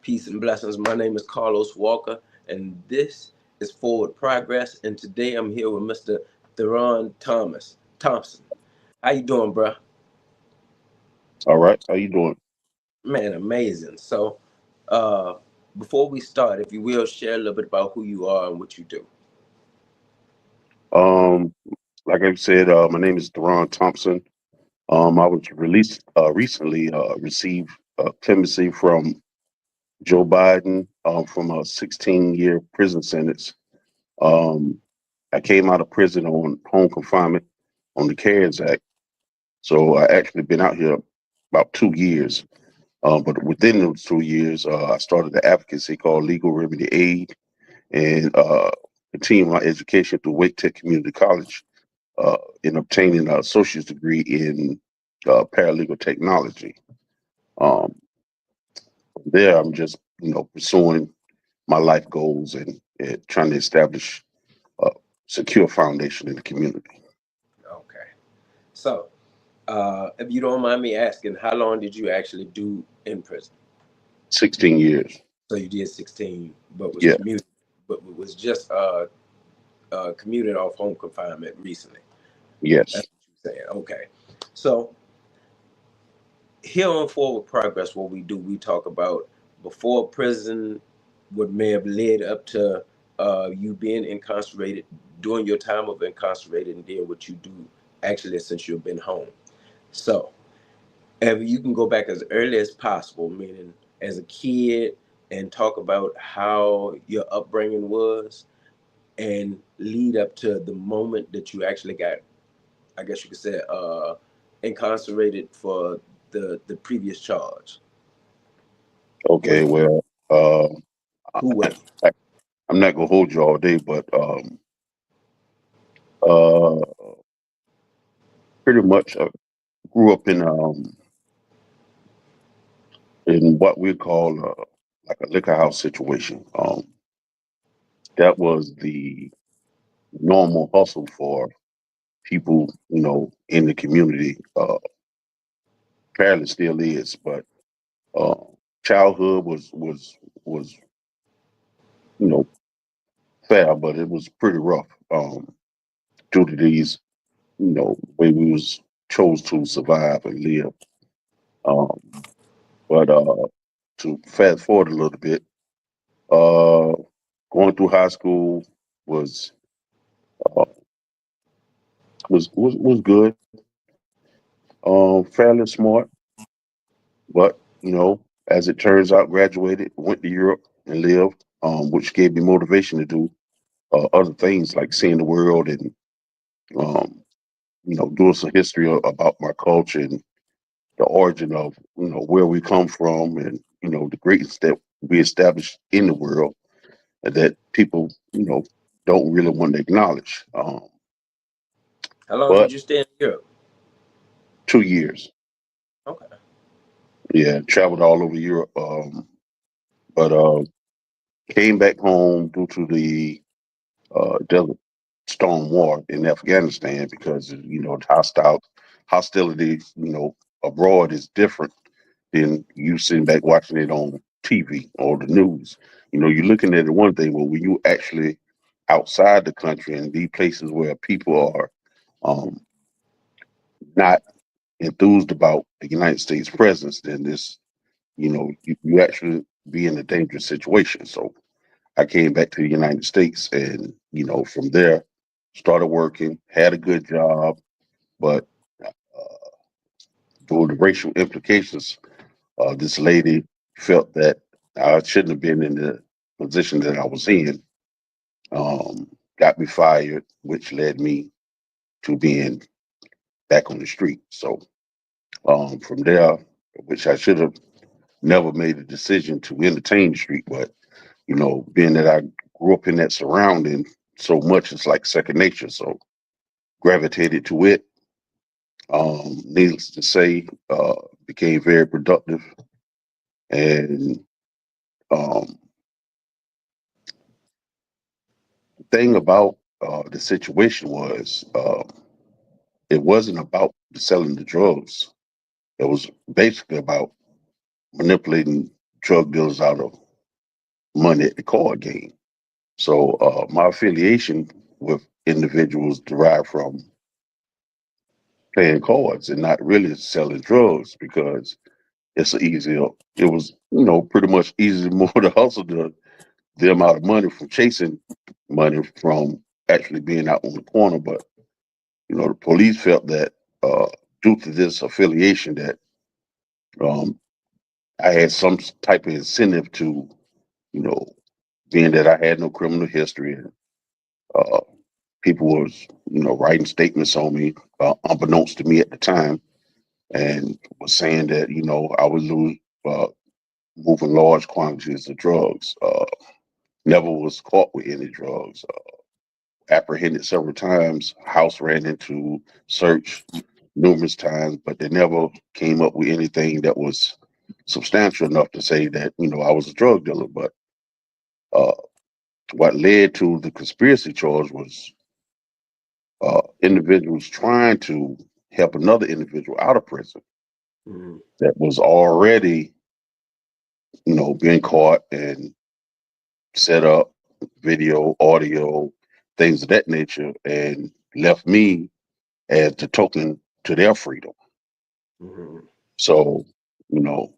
Peace and blessings. My name is Carlos Walker, and this is Forward Progress. And today I'm here with Mr. Theron Thompson. How you doing, bro? All right, how you doing? Man, amazing. So, uh, before we start, if you will, share a little bit about who you are and what you do. Um, like I said, my name is Deron Thompson. I was released recently, received clemency from Joe Biden from a 16-year prison sentence. Um, I came out of prison on home confinement on the CARES Act, so I actually been out here about 2 years. But within those 2 years, I started an advocacy called Legal Remedy Aid and continued my education through Wake Tech Community College in obtaining an associate's degree in paralegal technology. Um, there, I'm just pursuing my life goals and trying to establish a secure foundation in the community. Okay. So, if you don't mind me asking, how long did you actually do in prison? 16 years. So you did 16, Yeah. but was just commuted off home confinement recently. Yes. That's what you're saying. Okay. So here on Forward Progress, what we do, we talk about before prison, what may have led up to you being incarcerated, during your time of incarcerated, and then what you do actually since you've been home. So, if you can go back as early as possible, meaning as a kid, and talk about how your upbringing was, and lead up to the moment that you actually got, I guess you could say, incarcerated for the previous charge. Okay. Was Well, Who was it? I, I'm not gonna hold you all day, but uh, pretty much grew up in what we call like a liquor house situation. That was the normal hustle for people, in the community. Apparently still is, but uh, childhood was you know fair, but it was pretty rough due to these way we was chose to survive and live. Um, but to fast forward a little bit, uh, going through high school was uh, was good. Fairly smart, but as it turns out, graduated, went to Europe and lived, which gave me motivation to do other things like seeing the world and um, doing some history about my culture and the origin of where we come from and the greatness that we established in the world and that people don't really want to acknowledge. How long did But you stay in Europe? 2 years, Okay. yeah, traveled all over Europe, but came back home due to the Desert Storm War in Afghanistan because the hostility abroad is different than you sitting back watching it on TV or the news. You're looking at it one thing, but when you actually outside the country and be places where people are um, not enthused about the United States presence, then you actually be in a dangerous situation. So I came back to the United States and, from there, started working, had a good job, but for the racial implications, this lady felt that I shouldn't have been in the position that I was in, got me fired, which led me to being back on the street. So from there, which I should have never made a decision to entertain the street, but being that I grew up in that surrounding so much, it's like second nature. So gravitated to it. Needless to say, became very productive. And um, the thing about the situation was it wasn't about selling the drugs. It was basically about manipulating drug dealers out of money at the card game. So my affiliation with individuals derived from playing cards and not really selling drugs because it's a easier. It was, pretty much easy more to hustle the amount of money from chasing money from actually being out on the corner. But the police felt that due to this affiliation that um, I had some type of incentive to, you know, being that I had no criminal history and uh, people was, writing statements on me, unbeknownst to me at the time, and was saying that, I was uh, moving large quantities of drugs. Never was caught with any drugs. Apprehended several times. House ran into search numerous times, but they never came up with anything that was substantial enough to say that I was a drug dealer. But uh, what led to the conspiracy charge was individuals trying to help another individual out of prison Mhm. that was already being caught and set up video, audio, things of that nature, and left me as the token to their freedom. Mhm. So, you know,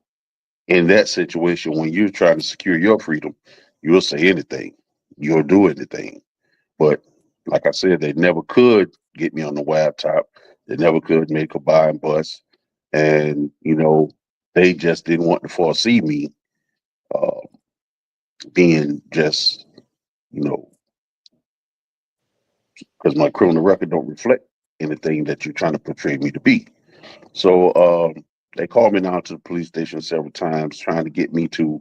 in that situation, when you're trying to secure your freedom, you'll say anything, you'll do anything. But like I said, they never could get me on the wire top. They never could make a buy and bust. And, they just didn't want to foresee me uh, being just, you know, because my criminal record don't reflect anything that you're trying to portray me to be. So they called me down to the police station several times, trying to get me to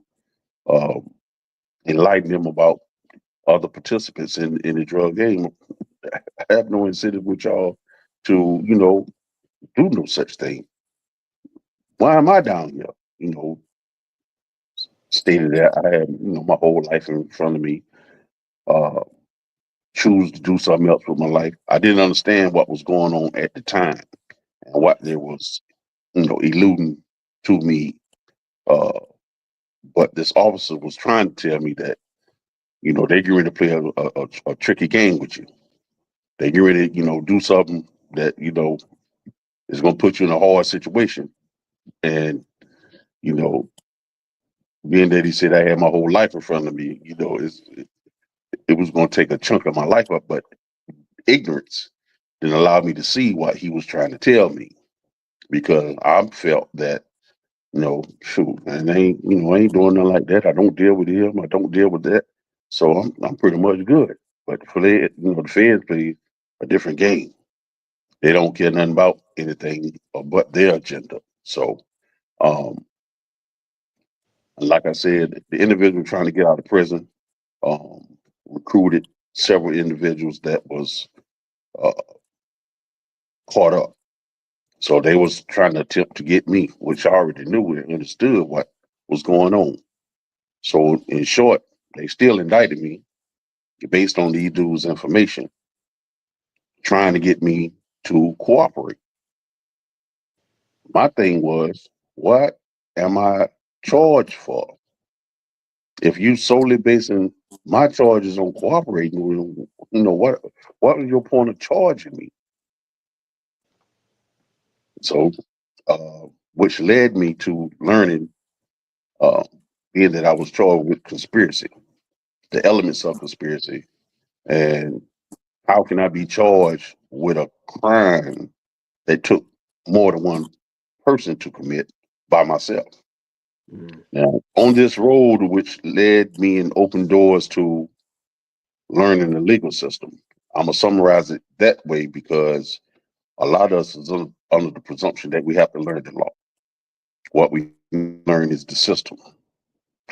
um, enlighten them about other participants in the drug game. I have no incentive with y'all to, do no such thing. Why am I down here? You know, Stated that I had, my whole life in front of me. Uh, Choose to do something else with my life. I didn't understand what was going on at the time and what there was, eluding to me. Uh, but this officer was trying to tell me that, they get ready to play a tricky game with you. They get ready to, do something that, is going to put you in a hard situation. And, you know, being that he said I had my whole life in front of me, it was going to take a chunk of my life up, but ignorance didn't allow me to see what he was trying to tell me because I felt that, shoot, and I ain't doing nothing like that. I don't deal with him. I don't deal with that. So I'm pretty much good. But for the feds play a different game. They don't care nothing about anything but their agenda. So, um, like I said, the individual trying to get out of prison um, recruited several individuals that was uh, caught up. So they was trying to attempt to get me, which I already knew and understood what was going on. So in short, they still indicted me based on these dudes' information, trying to get me to cooperate. My thing was, what am I charged for? If you solely basing my charges on cooperating, what was your point of charging me? So, which led me to learning, uh, being that I was charged with conspiracy, the elements of conspiracy, and how can I be charged with a crime that took more than one person to commit by myself? Mhm. Now, on this road, which led me and opened doors to learning the legal system, I'm gonna summarize it that way because a lot of us is under the presumption that we have to learn the law. What we learn is the system.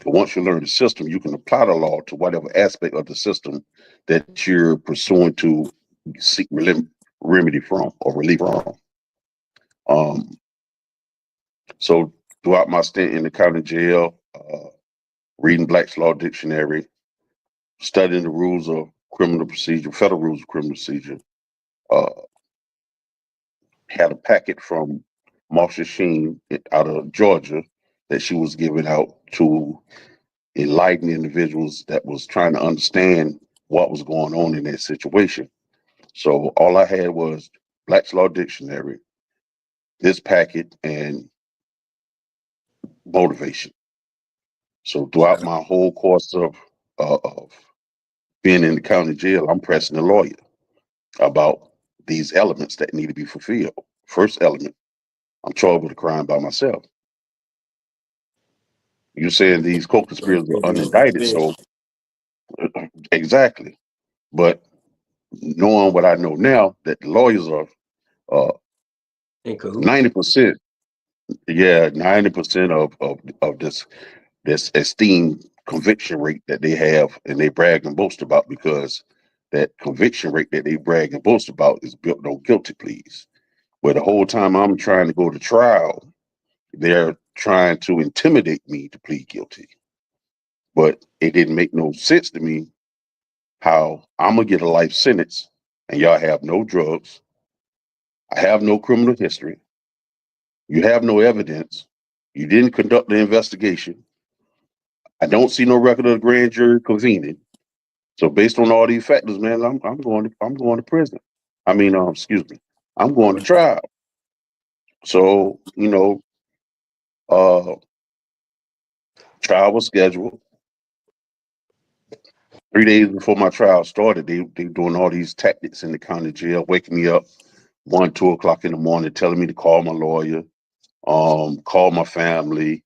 But once you learn the system, you can apply the law to whatever aspect of the system that you're pursuing to seek remedy from or relief from. Um, so throughout my stint in the county jail, reading Black's Law Dictionary, studying the rules of criminal procedure, federal rules of criminal procedure, uh, had a packet from Marsha Sheen out of Georgia that she was giving out to enlighten individuals that was trying to understand what was going on in that situation. So all I had was Black's Law Dictionary, this packet, and motivation. So throughout Yeah. my whole course of being in the county jail, I'm pressing the lawyer about these elements that need to be fulfilled. First element, I'm charged with a crime by myself. You're saying these So co-conspirators are supposed to be unindicted, revenge so exactly. But knowing what I know now, that the lawyers are uh, in cahoots. 90%, yeah, 90% of this esteemed conviction rate that they have and they brag and boast about, because that conviction rate that they brag and boast about is built on guilty pleas. Where the whole time I'm trying to go to trial, they're trying to intimidate me to plead guilty. But it didn't make no sense to me how I'm gonna get a life sentence and y'all have no drugs, I have no criminal history, you have no evidence, you didn't conduct the investigation, I don't see no record of the grand jury convening. So based on all these factors, man, I'm going to prison. I mean, excuse me, I'm going to trial. So uh, trial was scheduled 3 days before my trial started. They doing all these tactics in the county jail, waking me up 1, 2 o'clock in the morning, telling me to call my lawyer, call my family,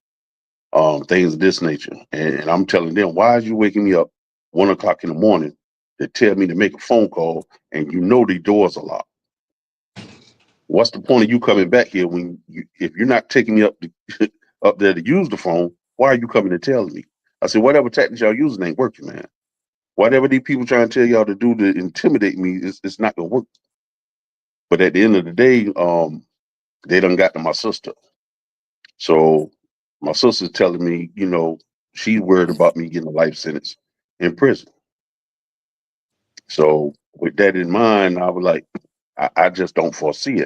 things of this nature. And I'm telling them, why is you waking me up 1 o'clock in the morning to tell me to make a phone call and you know the doors are locked? What's the point of you coming back here if you're not taking me up there to use the phone? Why are you coming and telling me? I said, whatever tactics y'all using ain't working, man. Whatever these people trying to tell y'all to do to intimidate me, it's not gonna work. But at the end of the day, they done got to my sister. So my sister's telling me, she's worried about me getting a life sentence in prison. So with that in mind, I was like, I just don't foresee it.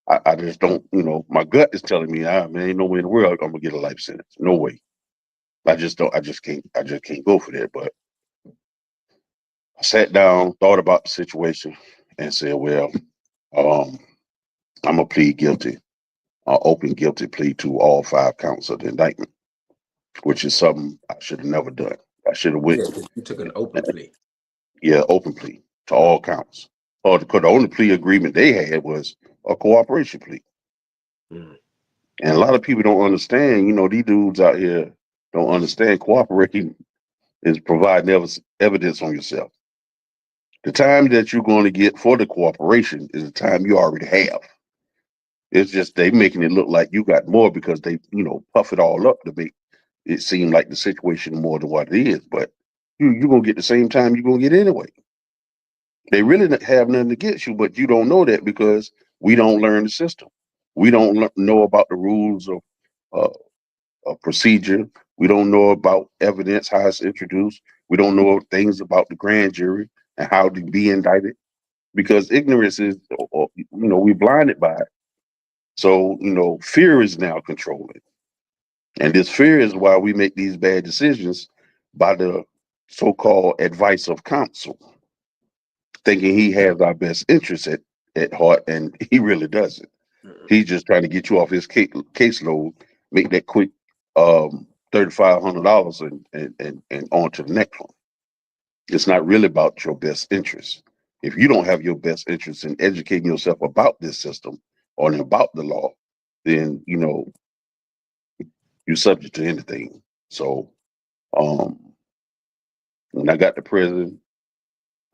I just don't, my gut is telling me, man, ain't no way in the world I'm gonna get a life sentence. No way. I just don't. I just can't go for that. But I sat down, thought about the situation, and said, well, um, I'm gonna plead guilty. Open guilty plea to all 5 counts of the indictment, which is something I should have never done. I should have went, Yeah, because you took an open plea. yeah, open plea to all counts. Or because the only plea agreement they had was a cooperation plea. Mm. And a lot of people don't understand, these dudes out here don't understand cooperating is providing evidence on yourself. The time that you're going to get for the cooperation is the time you already have. It's just they making it look like you got more because they, puff it all up to make it seem like the situation more than what it is. But you're going to get the same time you're going to get anyway. They really not have nothing against you, but you don't know that because we don't learn the system. We don't know about the rules uh, of procedure. We don't know about evidence, how it's introduced. We don't know things about the grand jury and how to be indicted because ignorance is, we're blinded by it. So, fear is now controlling. And this fear is why we make these bad decisions by the so called advice of counsel, thinking he has our best interests at heart, and he really doesn't. Mm. He's just trying to get you off his caseload, make that quick $3,500 and on to the next one. It's not really about your best interest. If you don't have your best interest in educating yourself about this system or about the law, then you're subject to anything. So um, when I got to prison,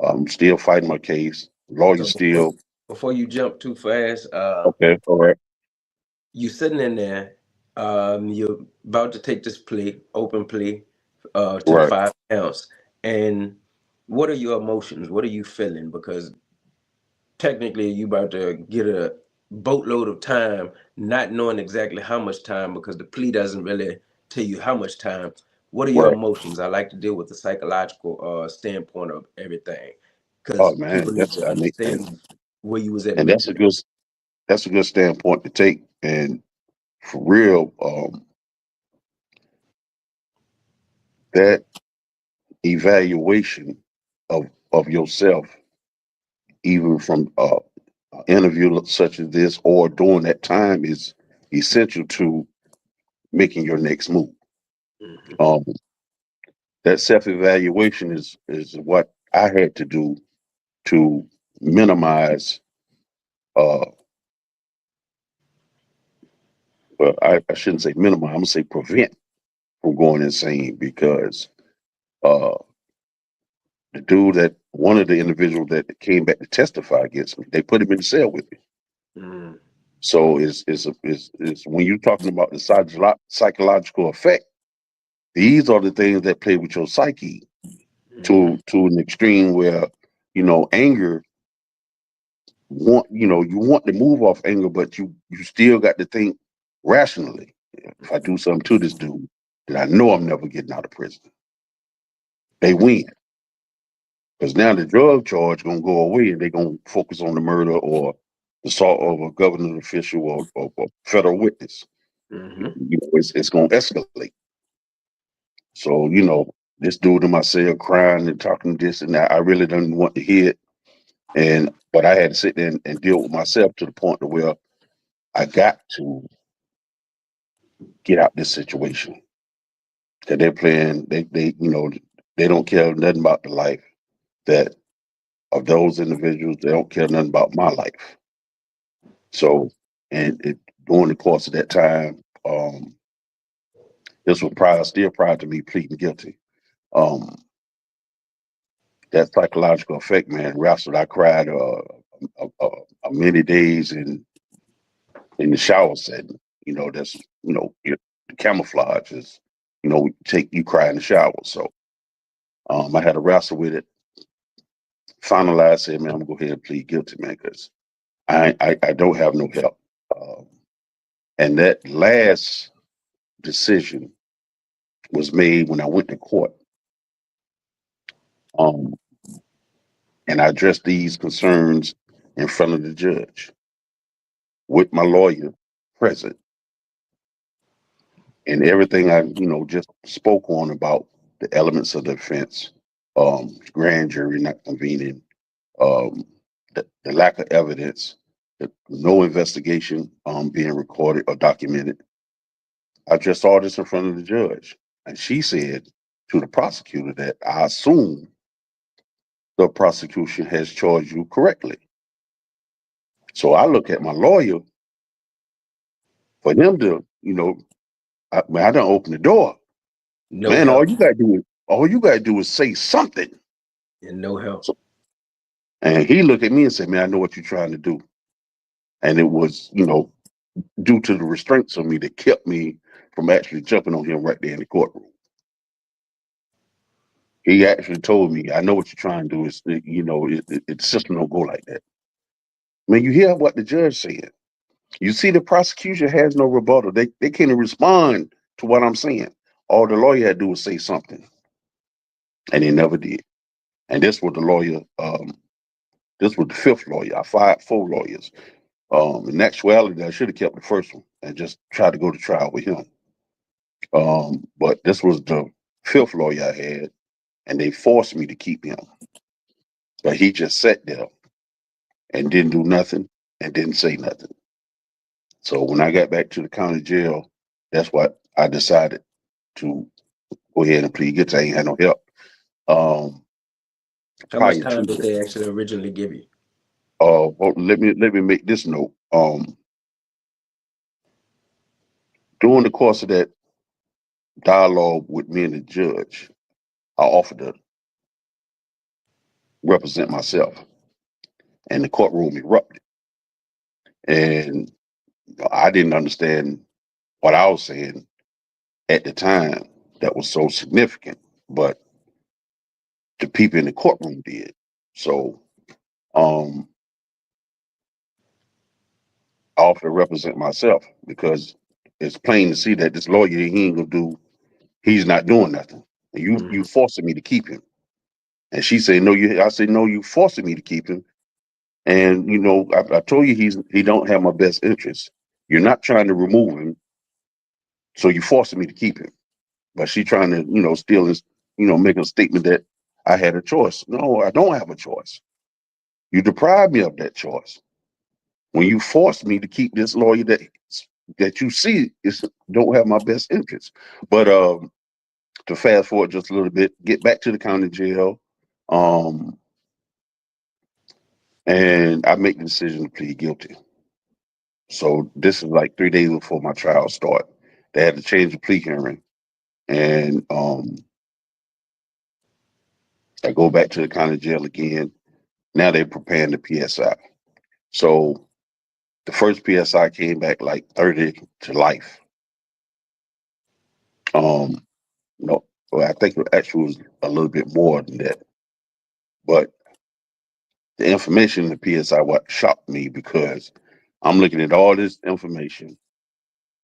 I'm still fighting my case. Lawyer So before, still before you jump too fast, okay. All right, you sitting in there, you're about to take this plea, open plea, to the right. 5 counts. And what are your emotions? What are you feeling? Because technically you about to get a boatload of time, not knowing exactly how much time because the plea doesn't really tell you how much time. What are your Right. emotions? I like to deal with the psychological standpoint of everything because Oh man, people need that's to I mean, understand where you was at and mentally. that's a good standpoint to take. And for real, that evaluation of yourself, even from an interview such as this or during that time, is essential to making your next move. Mhm. Um, that self evaluation is what I had to do to minimize. Uh, well, I shouldn't say minimize. I'm gonna say prevent from going insane because uh, the dude that one of the individuals that came back to testify against me, they put him in the cell with me. Mhm. So is when you're talking about the psychological effect, these are the things that play with your psyche Mhm. to an extreme where anger you want to move off anger, but you still got to think rationally. If I do something to this dude, then I know I'm never getting out of prison. They win because now the drug charge gonna go away, and they gonna focus on the murder or the assault of a government official or federal witness. Mhm. It's gonna escalate. So this dude in my cell crying and talking this and that. I really didn't want to hear it, but I had to sit there and deal with myself to the point to where I got to get out this situation. Because they're playing, they don't care nothing about the life that of those individuals. They don't care nothing about my life. So, during the course of that time, this was still prior to me pleading guilty. Um, that psychological effect, man, wrestled. I cried many days in the shower setting. That's the camouflage is, you cry in the shower. So, I had to wrestle with it. Finalized, said, man, I'm gonna go ahead and plead guilty, man, because I don't have no help. Um, and that last decision was made when I went to court. Um, and I addressed these concerns in front of the judge with my lawyer present, and everything I just spoke on about the elements of the offense, grand jury not convening, um, the lack of evidence, no investigation being recorded or documented. I addressed all this in front of the judge, and she said to the prosecutor that I assume the prosecution has charged you correctly. So I look at my lawyer for him to, I don't open the door. No Man, help all you gotta do is say something. and no help. So, and he looked at me and said, "Man, I know what you're trying to do." And it was, due to the restraints on me that kept me from actually jumping on him right there in the courtroom. He actually told me, "I know what you're trying to do. The system don't go like that." Man, you hear what the judge said. You see, the prosecution has no rebuttal. They can't respond to what I'm saying. All the lawyer had to do was say something, and he never did. And this was the lawyer. This was the fifth lawyer. I fired four lawyers. In actuality, I should have kept the first one and just tried to go to trial with him. But this was the fifth lawyer I had, and they forced me to keep him. But he just sat there and didn't do nothing and didn't say nothing. So when I got back to the county jail, that's what I decided to go ahead and plead guilty. I ain't had no help. Um, How much prior time to did that. they actually originally give you? Well, let me make this note. During the course of that dialogue with me and the judge, I offered to represent myself, and the courtroom erupted. And I didn't understand what I was saying at the time that was so significant, but the people in the courtroom did. So um, I offered to represent myself because it's plain to see that this lawyer, he ain't gonna do. He's not doing nothing. And you Mhm. forcing me to keep him. And she said, "No, you." I said, "No, you forcing me to keep him." And I told you he don't have my best interest. You're not trying to remove him, so you forcing me to keep him. but she trying to, still is, make a statement that I had a choice. No, I don't have a choice. You deprived me of that choice when you forced me to keep this lawyer that you see is don't have my best interest. But to fast forward just a little bit, get back to the county jail, um, and I make the decision to plead guilty. So this is like 3 days before my trial start. They had to change the plea hearing, and I go back to the county jail again. Now they're preparing the PSI. So the first PSI came back like 30 to life. Um, no, well, I think it actually was a little bit more than that. But the information in the PSI what shocked me because I'm looking at all this information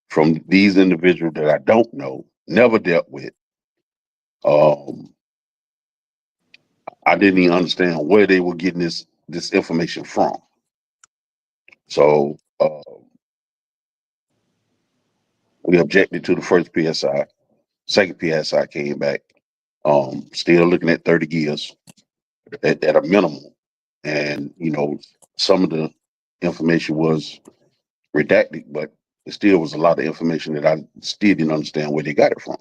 from these individuals that I don't know, never dealt with. Um, I didn't even understand where they were getting this information from. So we objected to the first PSI. Second PSI came back, still looking at 30 years at a minimum. And, some of the information was redacted, but it still was a lot of information that I still didn't understand where they got it from.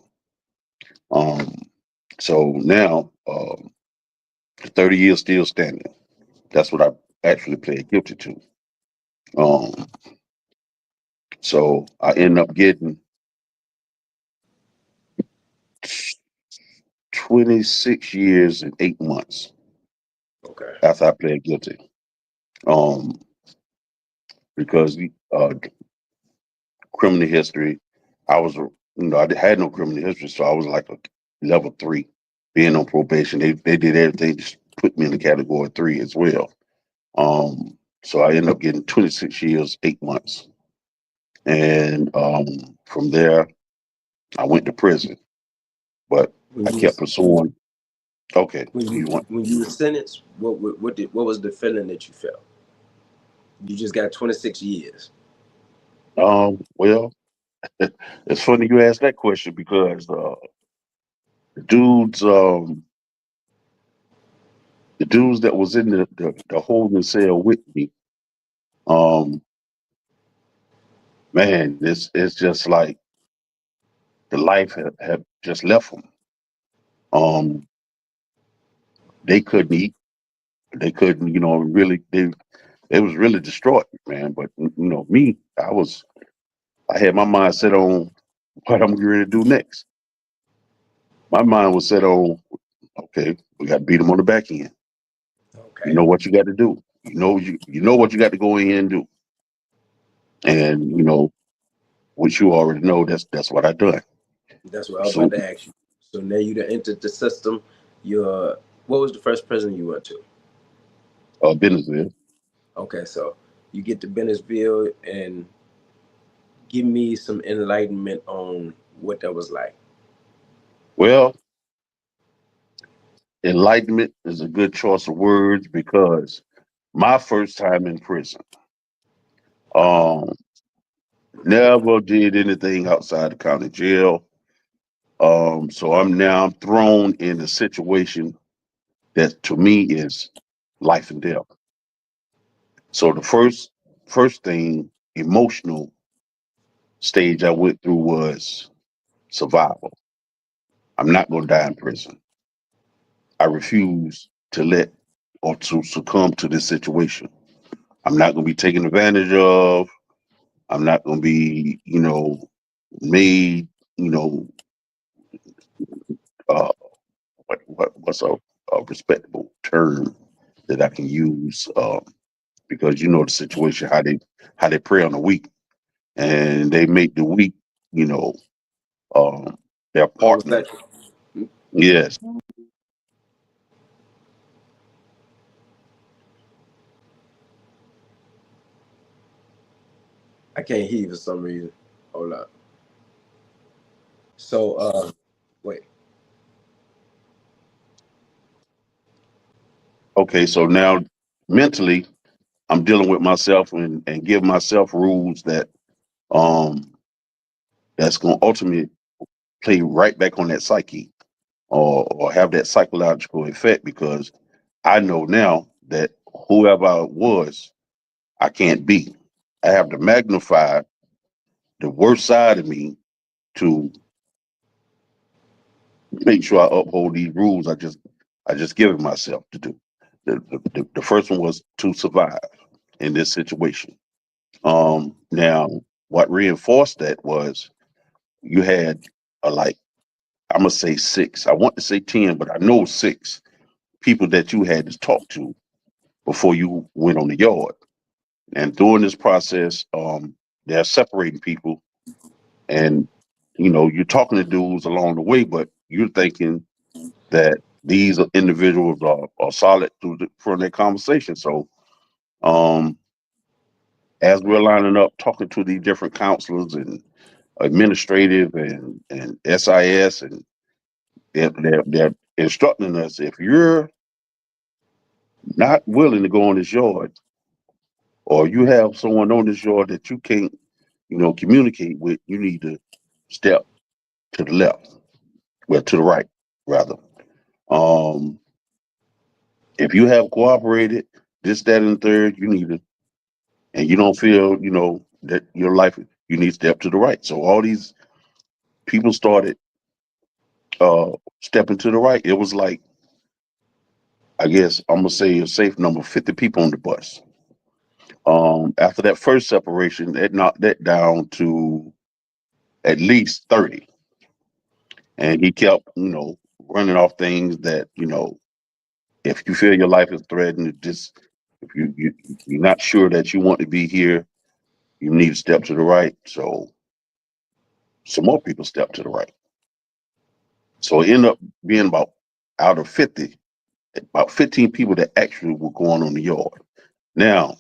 Um, so now, 30 years still standing. That's what I actually pled guilty to. Um, so I end up getting 26 years and 8 months Okay. after I pled guilty. Um, because criminal history, I was, I had no criminal history, so I was like a level 3. Being on probation, they did everything, just put me in the category 3 as well. So I ended up getting 26 years, 8 months, and from there I went to prison. But When I you kept was pursuing. Okay, when you you want? when you were sentenced, what was the feeling that you felt? You just got 26 years. Well, it's funny you asked that question because the dudes, um, the dudes that was in the holding cell with me, um, man, it's just like the life had just left them. Um, they couldn't eat. They couldn't, really. They was really destroyed, man. But me, I had my mind set on what I'm going to do next. My mind was set on, okay, we got to beat them on the back end. You Okay. know what you got to do. You know what you got to go in and do. And which you already know. That's what I done. That's what I was about So to ask you. So now you done entered the system. You're what was the first prison you went to? business is Okay, so you get to Bennettsville and give me some enlightenment on what that was like. well, enlightenment is a good choice of words because my first time in prison, um, never did anything outside the county jail. So I'm now thrown in a situation that to me is life and death. So the first thing, emotional stage I went through was survival. I'm not gonna die in prison. I refuse to let or to succumb to this situation. I'm not gonna be taken advantage of. I'm not gonna be, made, you know, uh, what's a respectable term that I can use, because the situation how they prey on the weak and they make the weak, you know, um, their partner. Homosexual. Yes. I can't hear you for some reason. Hold up. So wait. Okay. So now mentally, I'm dealing with myself and give myself rules that um that's going to ultimately play right back on that psyche, or have that psychological effect, because I know now that whoever I was, I can't be. I have to magnify the worst side of me to make sure I uphold these rules I just given myself to do. The first one was to survive in this situation. Now what reinforced that was you had like, I'm gonna say six. I want to say 10, but I know six people that you had to talk to before you went on the yard. And during this process, they're separating people, and you're talking to dudes along the way, but you're thinking that these individuals are solid from their conversation. So, um, as we're lining up, talking to these different counselors and administrative and SIS, and they're instructing us, if you're not willing to go on this yard, or you have someone on this yard that you can't, communicate with, you need to step to the left, well, to the right, rather. Um, if you have cooperated, this, that, and the third, you need to, and you don't feel, that your life, you need to step to the right. So all these people started uh stepping to the right. It was like, I guess I'm gonna say a safe number, 50 people on the bus. After that first separation, it knocked that down to at least 30. And he kept, running off things that, if you feel your life is threatened, just if you're not sure that you want to be here, you need to step to the right. So some more people step to the right. So it ended up being about, out of 50, about 15 people that actually were going on the yard. Now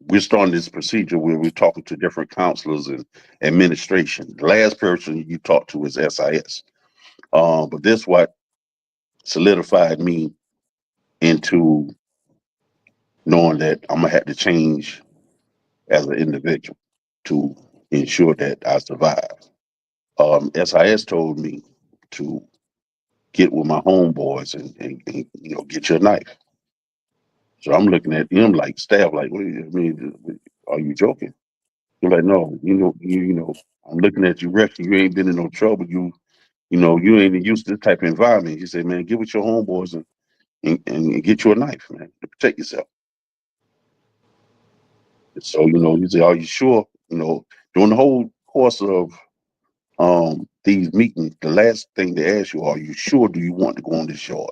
we're starting this procedure where we're talking to different counselors and administration. The last person you talk to is SIS. But this what solidified me into knowing that I'm gonna have to change as an individual to ensure that I survive. SIS told me to get with my homeboys and get your knife. So I'm looking at him like staff, like, what do you mean? Are you joking? You're like, no, I'm looking at you, Rex. You ain't been in no trouble. You ain't used to this type of environment. He said, man, get with your homeboys and get you a knife, man, to protect yourself. So, you say, are you sure? During the whole course of these meetings, the last thing they ask you, are you sure, do you want to go on this yard?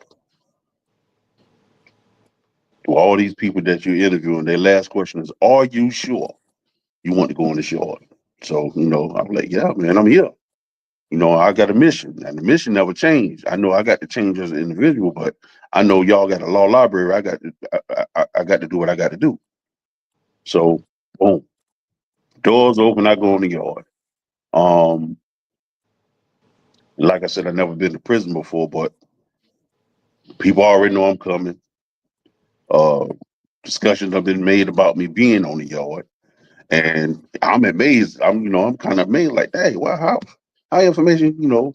To all these people that you're interviewing, their last question is, are you sure you want to go on this yard? So, I'm like, yeah, man, I'm here. I got a mission, and the mission never changed. I know I got to change as an individual, but I know y'all got a law library. I got to do what I got to do. So, boom, doors open. I go in the yard. Um, like I said, I never been to prison before, but people already know I'm coming. Uh, Discussions have been made about me being on the yard, and I'm amazed. I'm kind of amazed, like, hey, well, how information,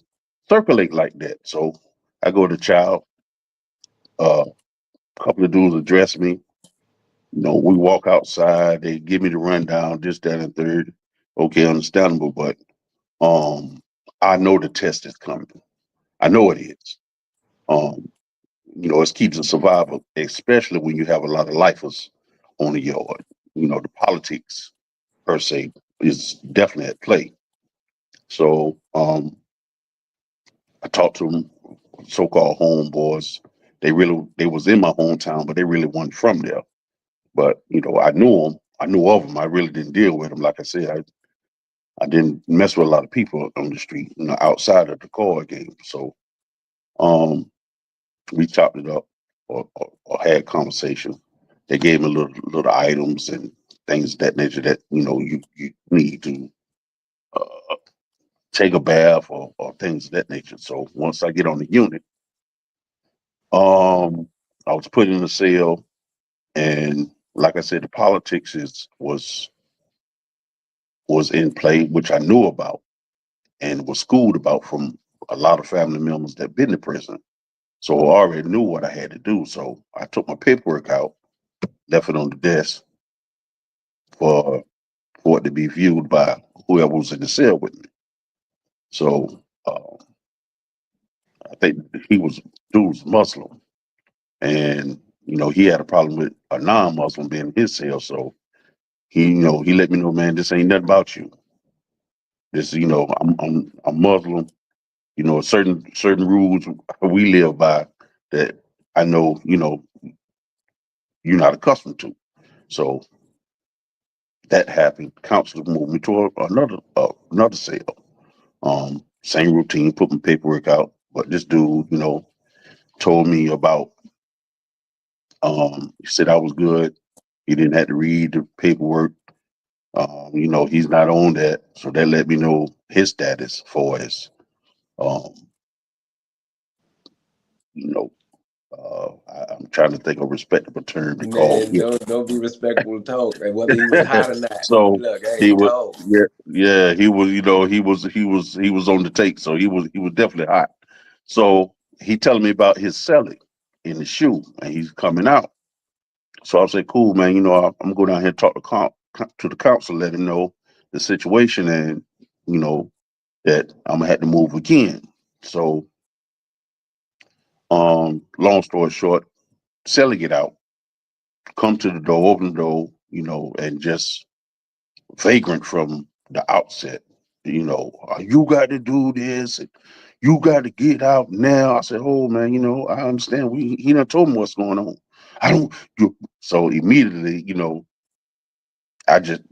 circulate like that. So I go to child. A couple of dudes address me. We walk outside. They give me the rundown, this, that, and third. Okay, understandable, but um, I know the test is coming. I know it is. Um, it's key to survival, especially when you have a lot of lifers on the yard. The politics per se is definitely at play. So I talked to them, so-called homeboys. They was in my hometown, but they really weren't from there. But I knew them. I knew of them. I really didn't deal with them. Like I said, I didn't mess with a lot of people on the street, outside of the card game. So um, we chopped it up, or had conversation. They gave me little items and things of that nature that you need to uh, take a bath, or things of that nature. So once I get on the unit, I was put in a cell, and like I said, the politics was in play, which I knew about. and was schooled about from a lot of family members that been to prison. So I already knew what I had to do. So I took my paperwork out, left it on the desk for for it to be viewed by whoever was in the cell with me. So I think he was dude was Muslim, and he had a problem with a non-Muslim being in his cell. So he let me know, man, this ain't nothing about you. This, I'm Muslim. Certain rules we live by that I know, you're not accustomed to. So that happened. Counselor moved me to another cell. Same routine, put my paperwork out. But this dude, told me about. He said I was good. He didn't have to read the paperwork. He's not on that, so that let me know his status for his, um, you know, I'm trying to think of a respectable term to call Man, him. don't be respectful. Talk, and whether he was hot or not. So Look, hey, he was, talk. yeah, he was, he was on the take. So he was definitely hot. So he telling me about his cellie in the shoe, and he's coming out. So I said, cool, man. I'm gonna go down here and talk to the council, let him know the situation, and you know that I'm gonna have to move again. So, long story short, selling it out, come to the door, open the door, and just vagrant from the outset. You got to do this. And you got to get out now. I said, oh man, I understand. He done told me what's going on. I don't. So immediately, I just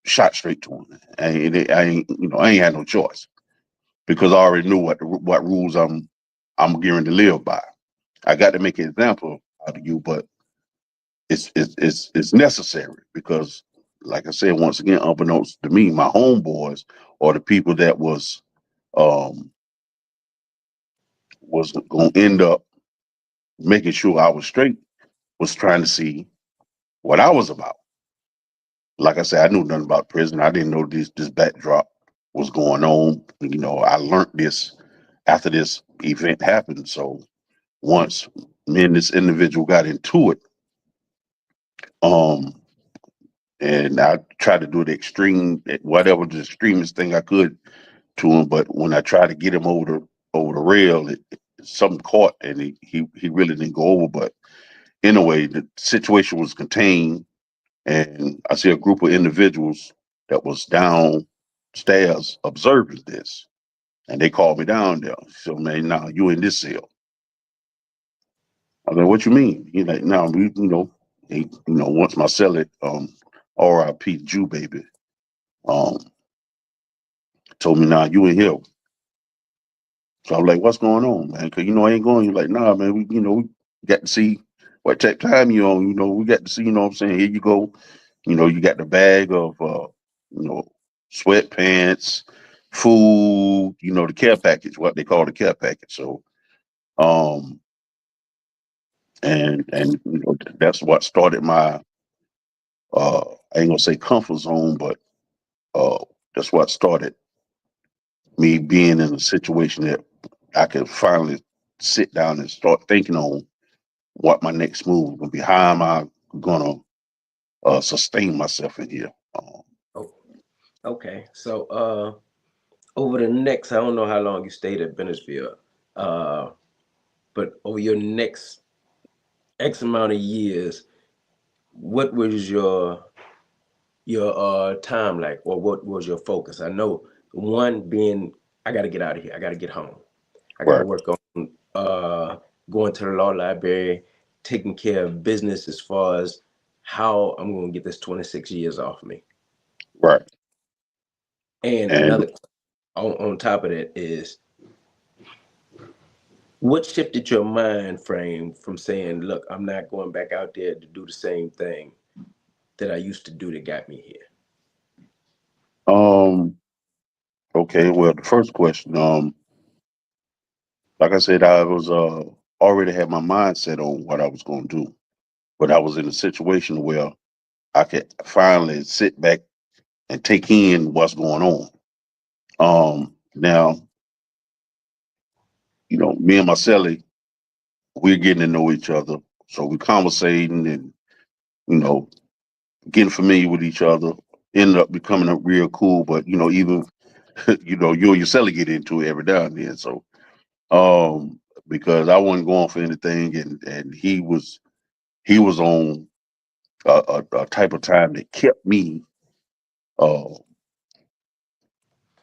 shot straight to him. I ain't had no choice because I already knew what rules I'm gearing to live by. I got to make an example out of you, but it's necessary because, like I said, once again, unbeknownst to me, my homeboys or the people that um was going to end up making sure I was straight was trying to see what I was about. Like I said, I knew nothing about prison. I didn't know this backdrop was going on. I learned this after this event happened. So once me and this individual got into it, um, and I tried to do the extreme, whatever the extremest thing I could to him. But when I tried to get him over the rail, something caught, and he really didn't go over. But anyway, the situation was contained, and I see a group of individuals that was downstairs observing this, and they called me down there. So, man, now you in this cell. I mean, what you mean? He's like, no, once my cellie, R.I.P. Jew baby, um, told me, now you in here. So I'm like, what's going on, man? Because I ain't going. You're like, nah, man. We got to see what type of time you on. We got to see. What I'm saying? Here you go. You got the bag of, sweatpants, food. The care package, what they call the care package. So, um, and that's what started my, I ain't gonna say comfort zone, but uh, that's what started me being in a situation that I could finally sit down and start thinking on what my next move will be. How am I gonna sustain myself in here? Oh, okay. So, over the next, I don't know how long you stayed at Bennisfield, uh, but over your next X amount of years, what was your time like, or what was your focus? I know one being, I got to get out of here. I got to get home. I got to Right, work on going to the law library, taking care of business as far as how I'm going to get this 26 years off me. right. And And another on top of that is what shifted your mind frame from saying, look, I'm not going back out there to do the same thing that I used to do that got me here? um, okay, well, the first question, like I said, I was already had my mindset on what I was going to do, but I was in a situation where I could finally sit back and take in what's going on. Now, me and my cellie, we're getting to know each other. So we're conversating and, you know, getting familiar with each other. Ended up becoming a real cool, but even you and your cellie get into it every now and then. So because I wasn't going for anything, and he was on a type of time that kept me uh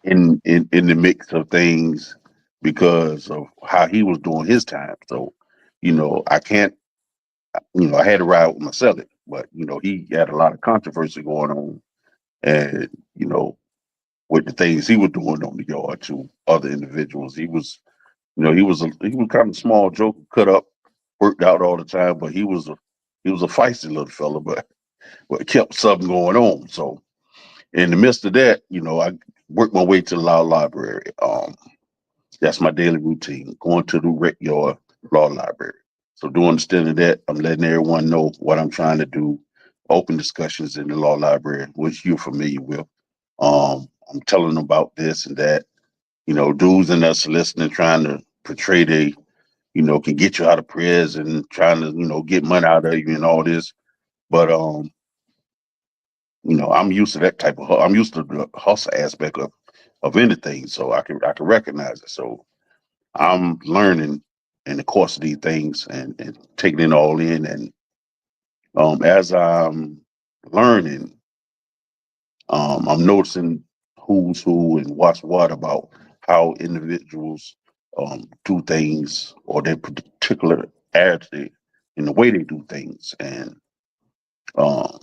in the mix of things because of how he was doing his time. So, I can't, I had to ride with my celly, but he had a lot of controversy going on, and with the things he was doing on the yard to other individuals, he was kind of small, joke, cut up, worked out all the time, but he was a feisty little fella, but kept something going on. So in the midst of that, I worked my way to the law library. That's my daily routine, going to the rec yard law library. So doing the stint of that, I'm letting everyone know what I'm trying to do. Open discussions in the law library, which you're familiar with. I'm telling them about this and that. Dudes in there soliciting, trying to portray they, can get you out of prison, trying to, get money out of you and all this. But I'm used to that type of. I'm used to the hustle aspect of anything, so I can recognize it. So I'm learning in the course of these things and taking it all in. And as I'm learning, I'm noticing who's who and what's what about how individuals do things or their particular attitude in the way they do things. And um,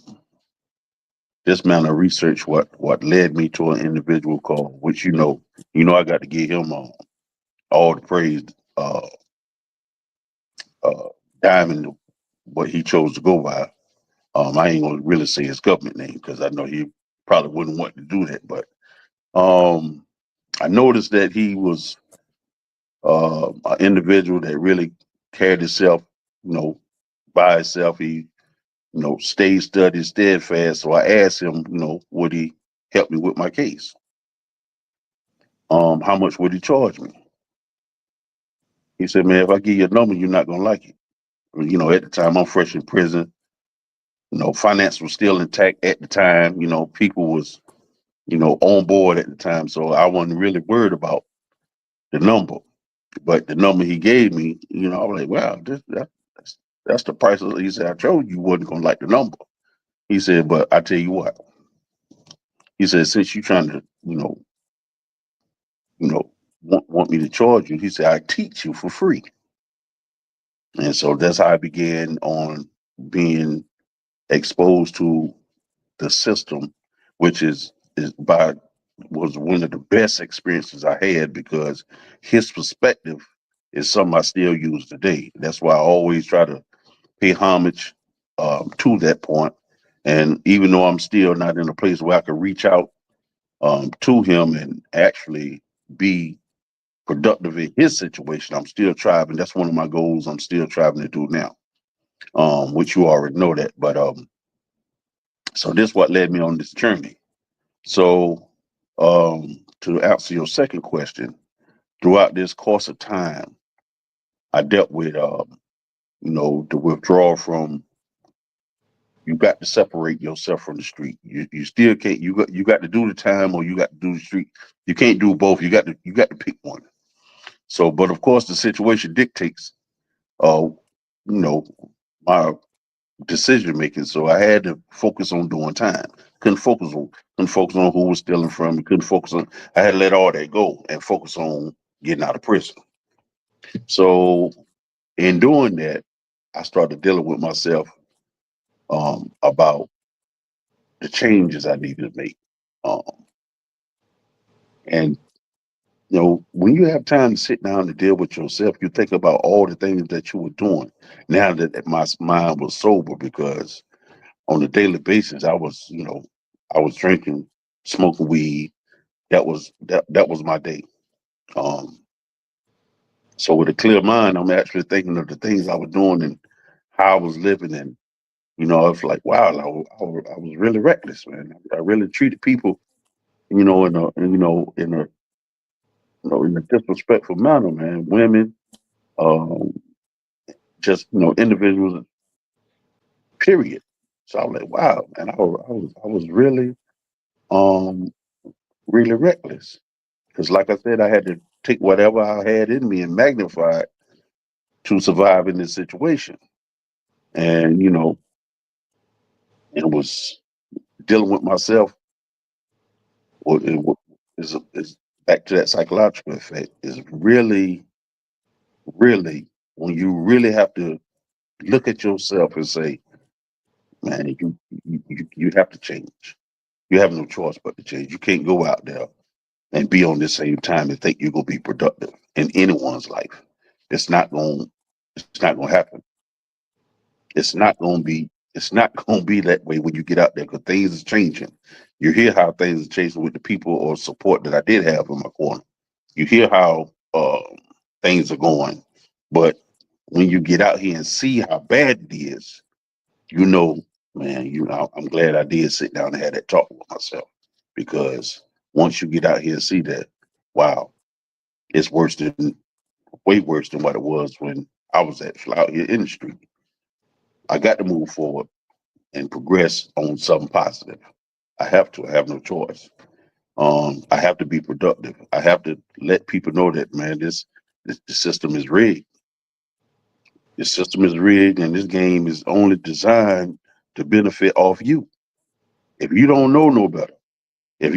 this manner of research, what led me to an individual called, which I got to give him all the praise. Uh, uh, Diamond, what he chose to go by. I ain't gonna really say his government name because I know he probably wouldn't want to do that. But um, I noticed that he was an individual that really carried himself, you know, by himself. He, stayed studied, steadfast. So I asked him, would he help me with my case? How much would he charge me? He said, man, if I give you a number, you're not gonna like it. At the time I'm fresh in prison. Finance was still intact at the time. People was on board at the time. So I wasn't really worried about the number. But the number he gave me, I was like, wow, that's the price. He said, I told you wasn't gonna like the number. He said, but I tell you what, he said, since you trying to, you know, want me to charge you, he said, I teach you for free. And so that's how I began on being exposed to the system, which is by was one of the best experiences I had because his perspective is something I still use today. That's why I always try to pay homage to that point. And even though I'm still not in a place where I can reach out to him and actually be productive in his situation, I'm still striving. That's one of my goals. I'm still striving to do now, which you already know that. But so this what led me on this journey. So, to answer your second question, throughout this course of time, I dealt with, the withdrawal from. You got to separate yourself from the street. You still can't. You got to do the time, or you got to do the street. You can't do both. You got to pick one. So, but of course, the situation dictates, uh, you know, my decision making. So I had to focus on doing time. Couldn't focus on who was stealing from me. Couldn't focus on. I had to let all that go and focus on getting out of prison. So in doing that, I started dealing with myself about the changes I needed to make. Um, and when you have time to sit down and deal with yourself, you think about all the things that you were doing. Now that my mind was sober, because on a daily basis, I was drinking, smoking weed. That was my day. Um, so with a clear mind, I'm actually thinking of the things I was doing and how I was living, and I was like, wow, I was really reckless, man. I really treated people, in a in a disrespectful manner, man. Women, um, just individuals, period. So I was like, wow, man, I was really um really reckless. Because like I said, I had to take whatever I had in me and magnify it to survive in this situation. And it was dealing with myself. Is back to that psychological effect. Is really, really when you really have to look at yourself and say, man, you have to change. You have no choice but to change. You can't go out there and be on the same time and think you're gonna be productive in anyone's life. It's not going. It's not gonna happen. It's not gonna be. It's not gonna be that way when you get out there because things is changing. You hear how things are changing with the people or support that I did have in my corner. You hear how things are going, but when you get out here and see how bad it is, you know, man, I'm glad I did sit down and have that talk with myself because once you get out here and see that, wow, it's way worse than what it was when I was actually out here in the street. I got to move forward and progress on something positive. I have to. I have no choice. I have to be productive. I have to let people know that, man, this the system is rigged. The system is rigged, and this game is only designed to benefit off you. If you don't know no better, if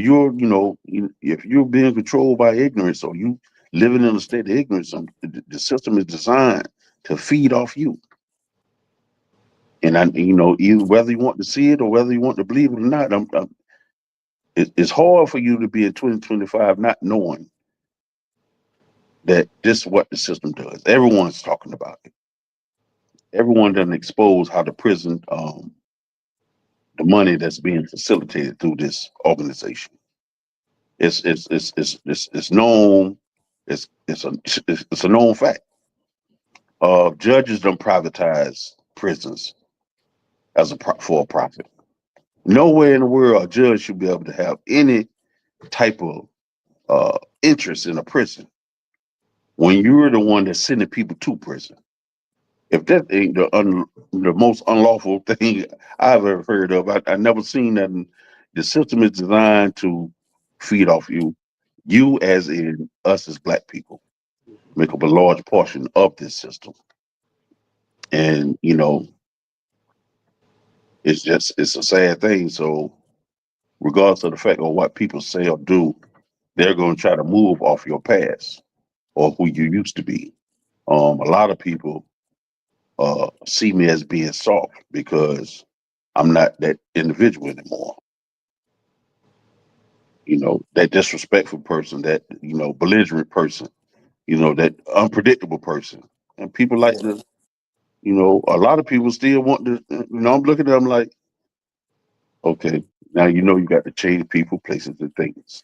if you're being controlled by ignorance or you living in a state of ignorance, the system is designed to feed off you. And either whether you want to see it or whether you want to believe it or not, it's hard for you to be in 2025 not knowing that this is what the system does. Everyone's talking about it. Everyone doesn't expose how the money that's being facilitated through this organization. It's known. It's a known fact. Judges don't privatize prisons for a profit. Nowhere in the world a judge should be able to have any type of interest in a prison when you're the one that's sending people to prison. If that ain't the most unlawful thing I've ever heard of, I never seen that. The system is designed to feed off you as in us as black people, make up a large portion of this system. And it's a sad thing. So regardless of the fact of what people say or do, they're going to try to move off your past or who you used to be. A lot of people see me as being soft because I'm not that individual anymore. That disrespectful person, that belligerent person, that unpredictable person. And people like Yeah. to, a lot of people still want to. I'm looking at them like, okay, now you got to change people, places, and things,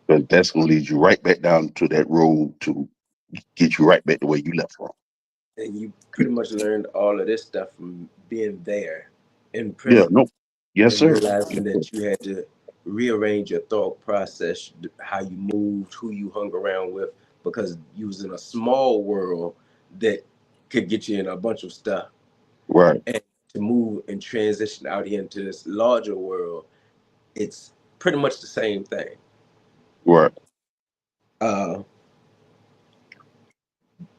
but that's gonna lead you right back down to that road to get you right back the way you left from. And you pretty much learned all of this stuff from being there in Yeah, prison no, yes, and sir. Yes, realizing sir. that you had to rearrange your thought process, how you moved, who you hung around with, because you was in a small world that could get you in a bunch of stuff. Right, And to move and transition out here into this larger world, it's pretty much the same thing. right, Uh,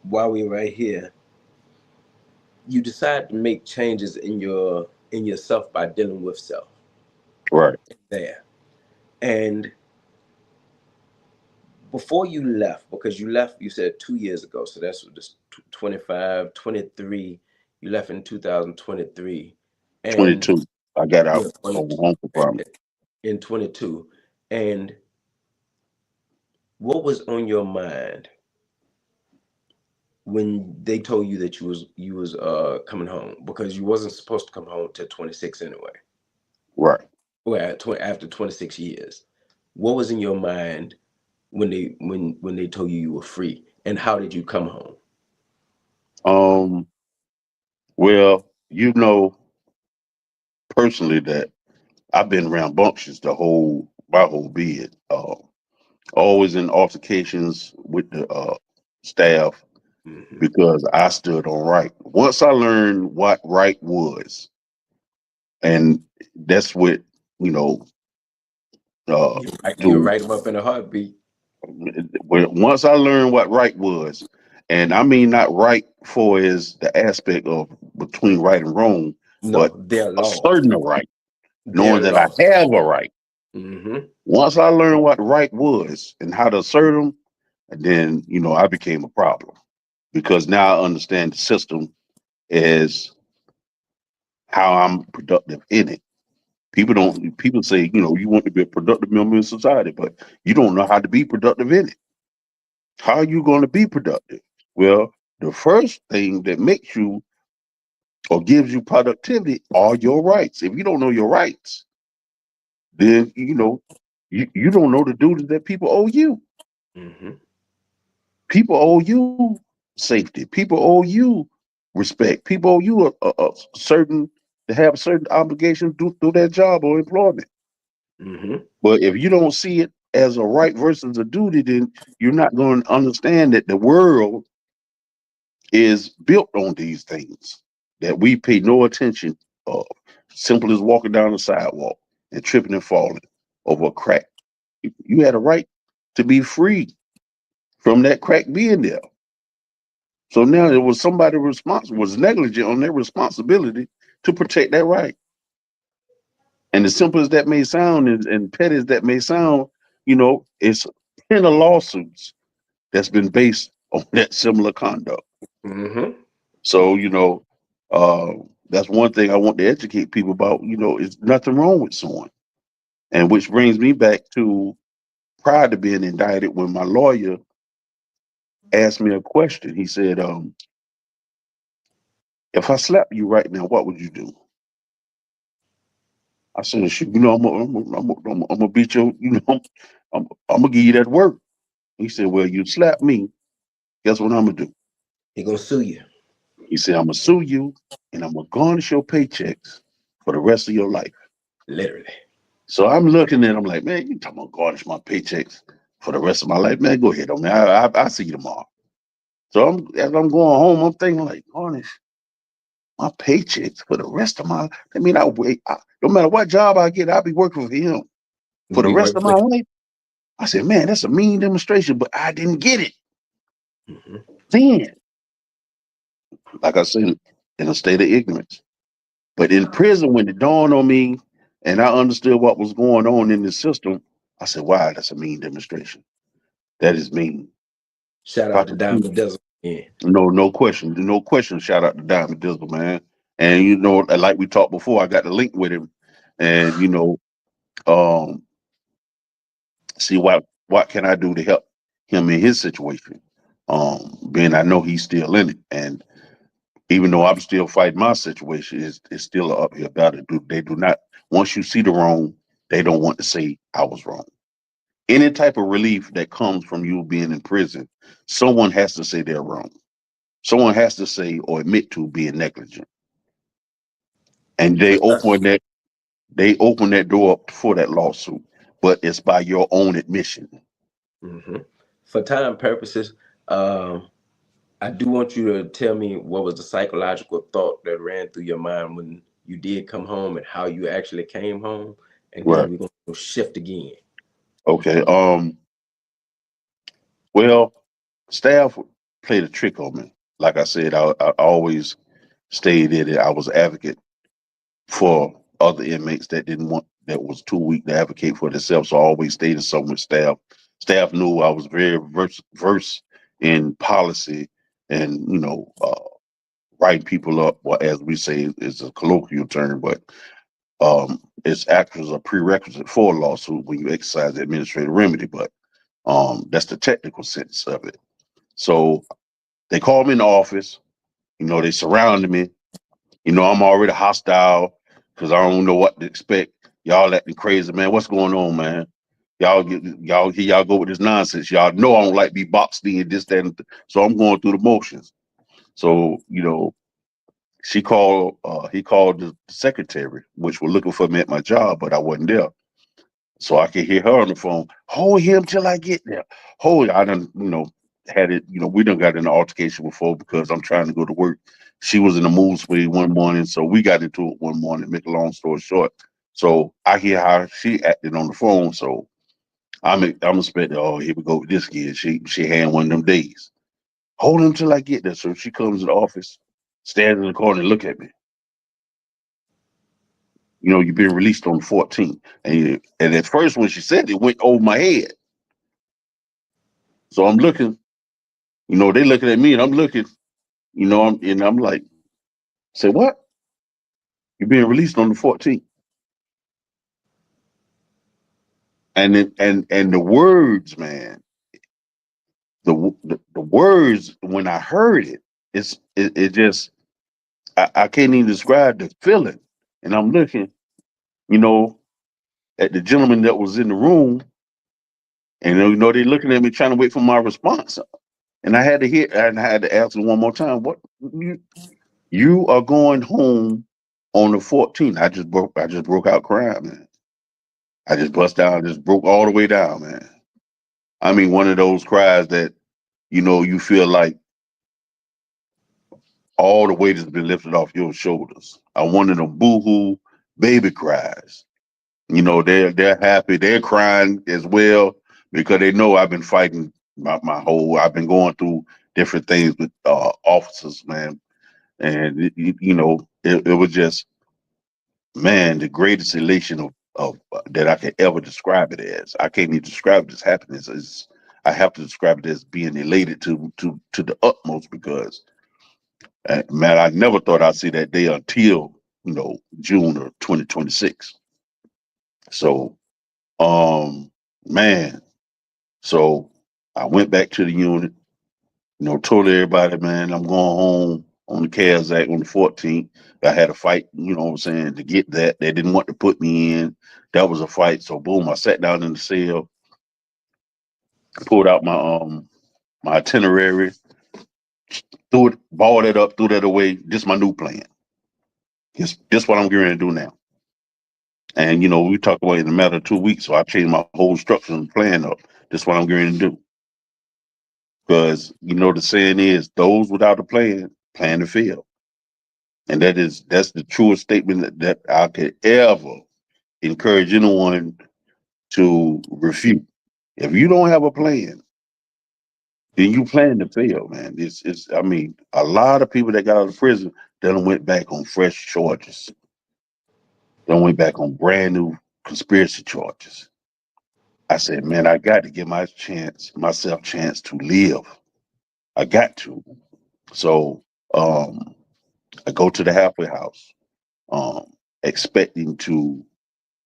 while we're right here, you decide to make changes in yourself by dealing with self right, there. And before you left, because you left, you said 2 years ago, so that's just 25, 23. You left in 2023, and 22. I got yeah, out on home for promise. in 22. And what was on your mind when they told you that you was coming home, because you wasn't supposed to come home till 26 anyway? Right. Well, after 26 years, what was in your mind when they told you you were free, and how did you come home? Um. Well, personally that I've been around bumptious my whole being. always in altercations with the staff Hmm. because I stood on right. Once I learned what right was, and that's what you know, uh, You to write them up in a heartbeat. once I learned what right was, and I mean not right for is the aspect of between right and wrong, but No, they're laws. asserting the right, knowing They're that I laws. have a right. Hmm. Once I learned what right was and how to assert them, then I became a problem because now I understand the system as how I'm productive in it. People don't. People say you want to be a productive member in society, but you don't know how to be productive in it. How are you going to be productive? Well, the first thing that makes you or gives you productivity are your rights. If you don't know your rights, then you don't know the duties that people owe you. Hmm. People owe you safety. People owe you respect. People owe you a certain to have certain obligations through their job or employment. Hmm. But if you don't see it as a right versus a duty, then you're not going to understand that the world is built on these things that we pay no attention of. Simple as walking down the sidewalk and tripping and falling over a crack. You had a right to be free from that crack being there. So now it was somebody responsible was negligent on their responsibility to protect that right. And as simple as that may sound and petty as that may sound, it's in the lawsuits that's been based on that similar conduct. Hmm. So, uh, that's one thing I want to educate people about. It's nothing wrong with someone. And which brings me back to prior to being indicted when my lawyer asked me a question. He said, if I slap you right now, what would you do? I said, shoot, I'm gonna beat you, I'm gonna give you that work. He said, well, you slap me, guess what I'm gonna do? He gonna sue you, He said, I'm gonna sue you and I'm gonna garnish your paychecks for the rest of your life. literally. So I'm looking at him like, man, you talking about garnish my paychecks for the rest of my life? Man, go ahead, man. I see you tomorrow. So as I'm going home, I'm thinking like, garnish my paychecks for the rest of my. I mean, no matter what job I get, I'll be working for him for You the be rest working of for my him. life. I said, man, that's a mean demonstration, but I didn't get it Hmm. then. Like I said, in a state of ignorance. But in prison, when it dawned on me and I understood what was going on in the system, I said, wow, that's a mean demonstration. That is mean. Shout If I out to could see, Diamond Desert. Yeah. no question, no question. Shout out to Diamond Dizzle, man. And like we talked before, I got the link with him, and um, see what can I do to help him in his situation. Being I know he's still in it, and even though I'm still fighting my situation, it's still an uphill battle. They do not once you see the wrong, they don't want to say I was wrong. Any type of relief that comes from you being in prison, someone has to say they're wrong. Someone has to say or admit to being negligent, and For time. they open that door up for that lawsuit, but it's by your own admission. Hmm. For time purposes, um, I do want you to tell me what was the psychological thought that ran through your mind when you did come home and how you actually came home, and then Right. we're gonna shift again. Okay. Well, staff played a trick on me. Like I said, I always stayed in it. I was an advocate for other inmates that was too weak to advocate for themselves. So I always stayed in some with staff. Staff knew I was very versed in policy and writing people up. Well, as we say, is a colloquial term, but it's actually a prerequisite for a lawsuit when you exercise the administrative remedy. But that's the technical sense of it. So they called me in the office. They surrounded me. I'm already hostile because I don't know what to expect. Y'all acting crazy, man. What's going on, man? Here y'all go with this nonsense. Y'all know I don't like be boxed in this, that, so I'm going through the motions. So, he called the secretary, which was looking for me at my job, but I wasn't there. So I could hear her on the phone. Hold him till I get there. Hold. I done, had it. We done got in an altercation before because I'm trying to go to work. She was in the mood swing one morning, so we got into it one morning. Make a long story short, so I hear how she acted on the phone. So I'm expecting. Oh, here we go with this kid. She had one of them days. Hold him till I get there. So she comes to the office, stands in the corner, and look at me. You've been released on the 14th. And at first, when she said it, went over my head. So I'm looking, they looking at me and I'm looking, I'm like, say what? You're being released on the 14th. And the words, man, the words when I heard it, it just I can't even describe the feeling. And I'm looking, you know, at the gentleman that was in the room, and they looking at me trying to wait for my response. And I had to ask him one more time, what you are going home on the 14th. I just broke out crying, man. I just bust down, just broke all the way down, man. I mean, one of those cries that, you feel like all the weight has been lifted off your shoulders. I one of them boohoo baby cries. They're happy, they're crying as well because they know I've been fighting I've been going through different things with officers, man. And it was just, man, the greatest elation of that I could ever describe it as. I can't even describe it as happiness. I have to describe it as being elated to the utmost because, man, I never thought I'd see that day until June of 2026. So, man, so I went back to the unit. Told everybody, man, I'm going home on the CARES Act on the 14th. I had a fight, what I'm saying, to get that. They didn't want to put me in. That was a fight. So boom, I sat down in the cell, pulled out my itinerary, balled it up, threw that away. This my new plan. This what I'm going to do now. And we talked about it in a matter of 2 weeks. So I changed my whole structure and plan up. This what I'm going to do. Because the saying is, those without a plan to fail. And that's the truest statement that I could ever encourage anyone to refute. If you don't have a plan, then you plan to fail, man. It's I mean, a lot of people that got out of prison then went back on fresh charges. Then went back on brand new conspiracy charges. I said, man, I got to give myself chance to live. I got to. So I go to the halfway house, expecting to,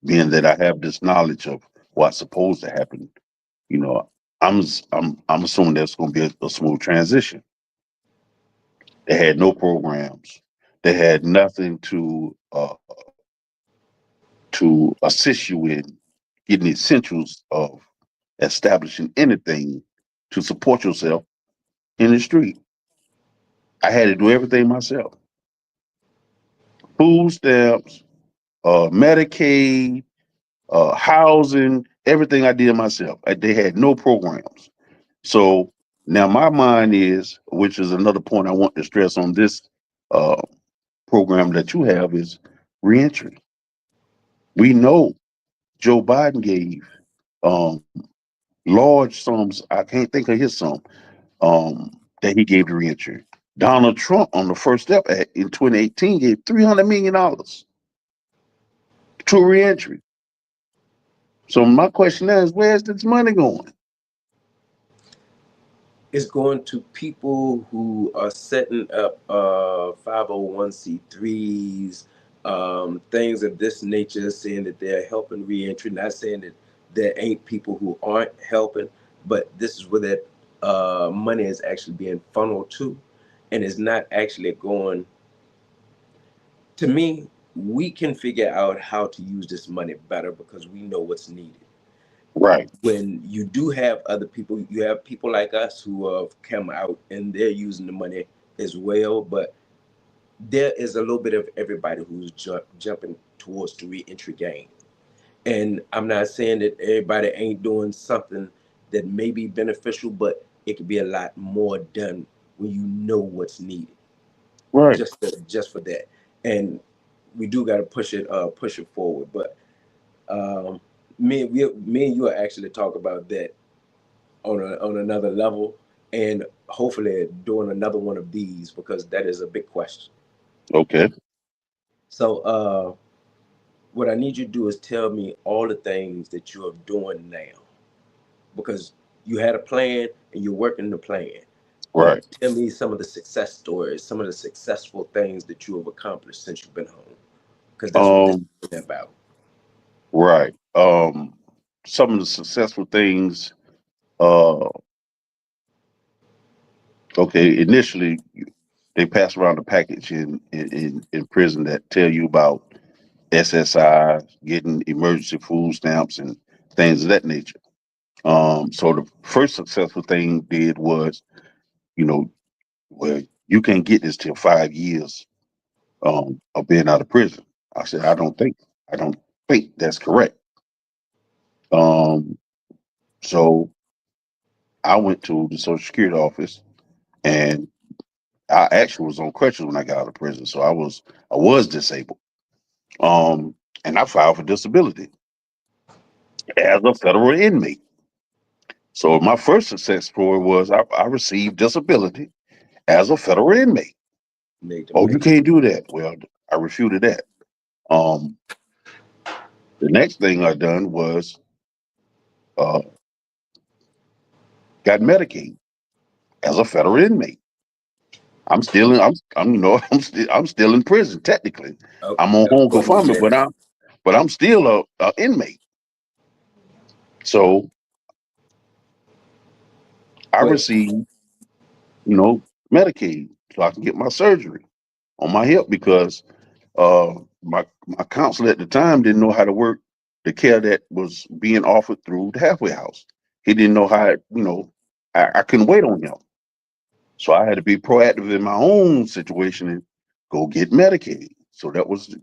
being that I have this knowledge of what's supposed to happen, you know, I'm assuming that's going to be a smooth transition. They had no programs. They had nothing to assist you in getting the essentials of establishing anything to support yourself in the street. I had to do everything myself. Food stamps, Medicaid, housing, everything I did myself. They had no programs. So now my mind is, which is another point I want to stress on this uh, program that you have, is reentry. We know Joe Biden gave um, large sums. I can't think of his sum that he gave to reentry. Donald Trump on the First Step Act in 2018 gave $300 million to reentry. So my question is, where's this money going? It's going to people who are setting up 501c3s, things of this nature, saying that they're helping reentry. Not saying that there ain't people who aren't helping, but this is where that money is actually being funneled to, and it's not actually going. To me, we can figure out how to use this money better because we know what's needed. Right. When you do have other people, you have people like us who have come out and they're using the money as well. But there is a little bit of everybody who's jumping towards the reentry game. And I'm not saying that everybody ain't doing something that may be beneficial, but it could be a lot more done when you know what's needed. Right. Just for that. And we do got to push it forward. But um, me and you are actually talk about that on another level, and hopefully doing another one of these because that is a big question. Okay. So what I need you to do is tell me all the things that you are doing now because you had a plan and you're working the plan. But Right. tell me some of the success stories, some of the successful things that you have accomplished since you've been home, because that's what this Um. is about. Right. Some of the successful things. Uh. Okay. Initially, they pass around a package in prison that tell you about SSI, getting emergency food stamps, and things of that nature. So the first successful thing did was, you know, well, you can't get this till 5 years of being out of prison. I said, I don't think that's correct. Um, so I went to the Social Security office, and I actually was on crutches when I got out of prison, so I was disabled. Um, and I filed for disability as a federal inmate. So my first success story was I received disability as a federal inmate. Made the Oh, you make. can't do that. Well, I refuted that. Um, the next thing I done was uh, got Medicaid as a federal inmate. I'm I'm still in prison technically. Oh, I'm on home wait a confinement, minute. but I'm still a inmate. So I Wait, received, you know, Medicaid so I can get my surgery on my hip because my counselor at the time didn't know how to work the care that was being offered through the halfway house. He didn't know how, I couldn't wait on him. So I had to be proactive in my own situation and go get Medicaid. So that was,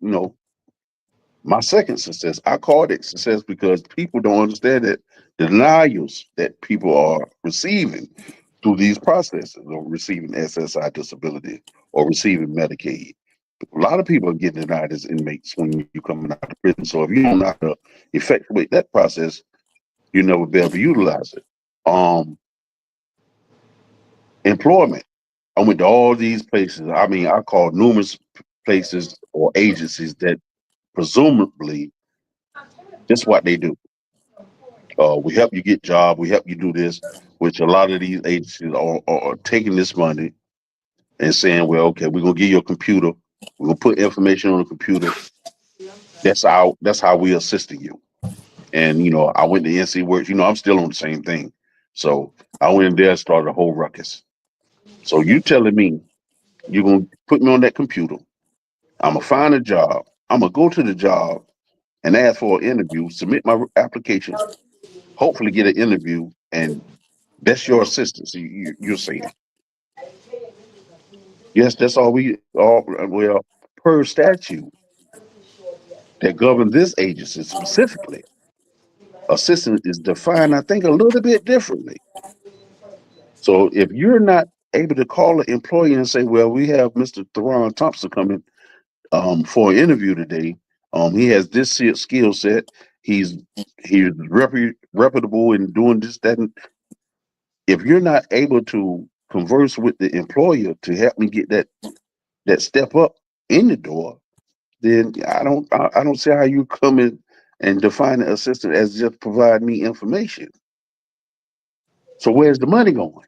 my second success. I called it success because people don't understand that the denials that people are receiving through these processes of receiving SSI disability or receiving Medicaid. A lot of people are getting denied as inmates when you're coming out of prison. So if you don't know how to effectuate that process, you'll never be able to utilize it. Um, Employment. I went to all these places. I mean, I called numerous places or agencies that presumably this is what they do. We help you get job. We help you do this, which a lot of these agencies are taking this money and saying, well, okay, we're gonna give you a computer. We're gonna put information on the computer. That's how we assisting you. And I went to NC Works. I'm still on the same thing. So I went in there and started a whole ruckus. So you telling me you're gonna put me on that computer? I'm gonna find a job. I'm gonna go to the job and ask for an interview, submit my application, hopefully get an interview, and that's your assistance. You're saying yes. That's all we all well per statute that govern this agency specifically. Assistant is defined, I think, a little bit differently. So if you're not able to call an employee and say, "Well, we have Mr. Theron Thompson coming for an interview today. He has this skill set. He's he's reputable in doing this, that." And if you're not able to converse with the employer to help me get that step up in the door, then I don't see how you come in and define the assistant as just provide me information. So where's the money going?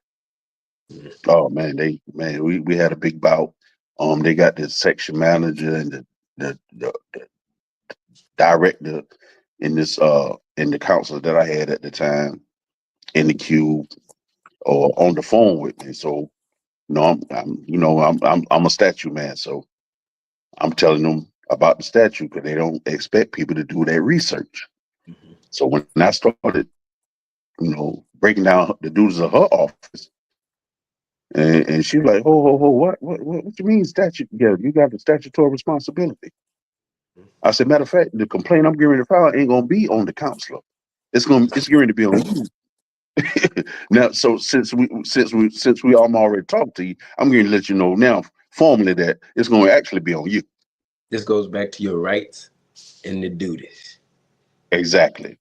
Oh man, we had a big bout. They got the section manager and the director in the council that I had at the time in the queue or on the phone with me. So I'm a statue man. So I'm telling them about the statue because they don't expect people to do their research. mhm. So when I started, breaking down the duties of her office, and she was like, "Ho ho ho, what you mean statute? Yeah, you got the statutory responsibility." I said, matter of fact, the complaint I'm getting ready to file ain't gonna be on the counselor. It's going to be on you. Now, so since we I'm already talked to you, I'm going to let you know now formally that it's going to actually be on you. This goes back to your rights and the duties. Exactly.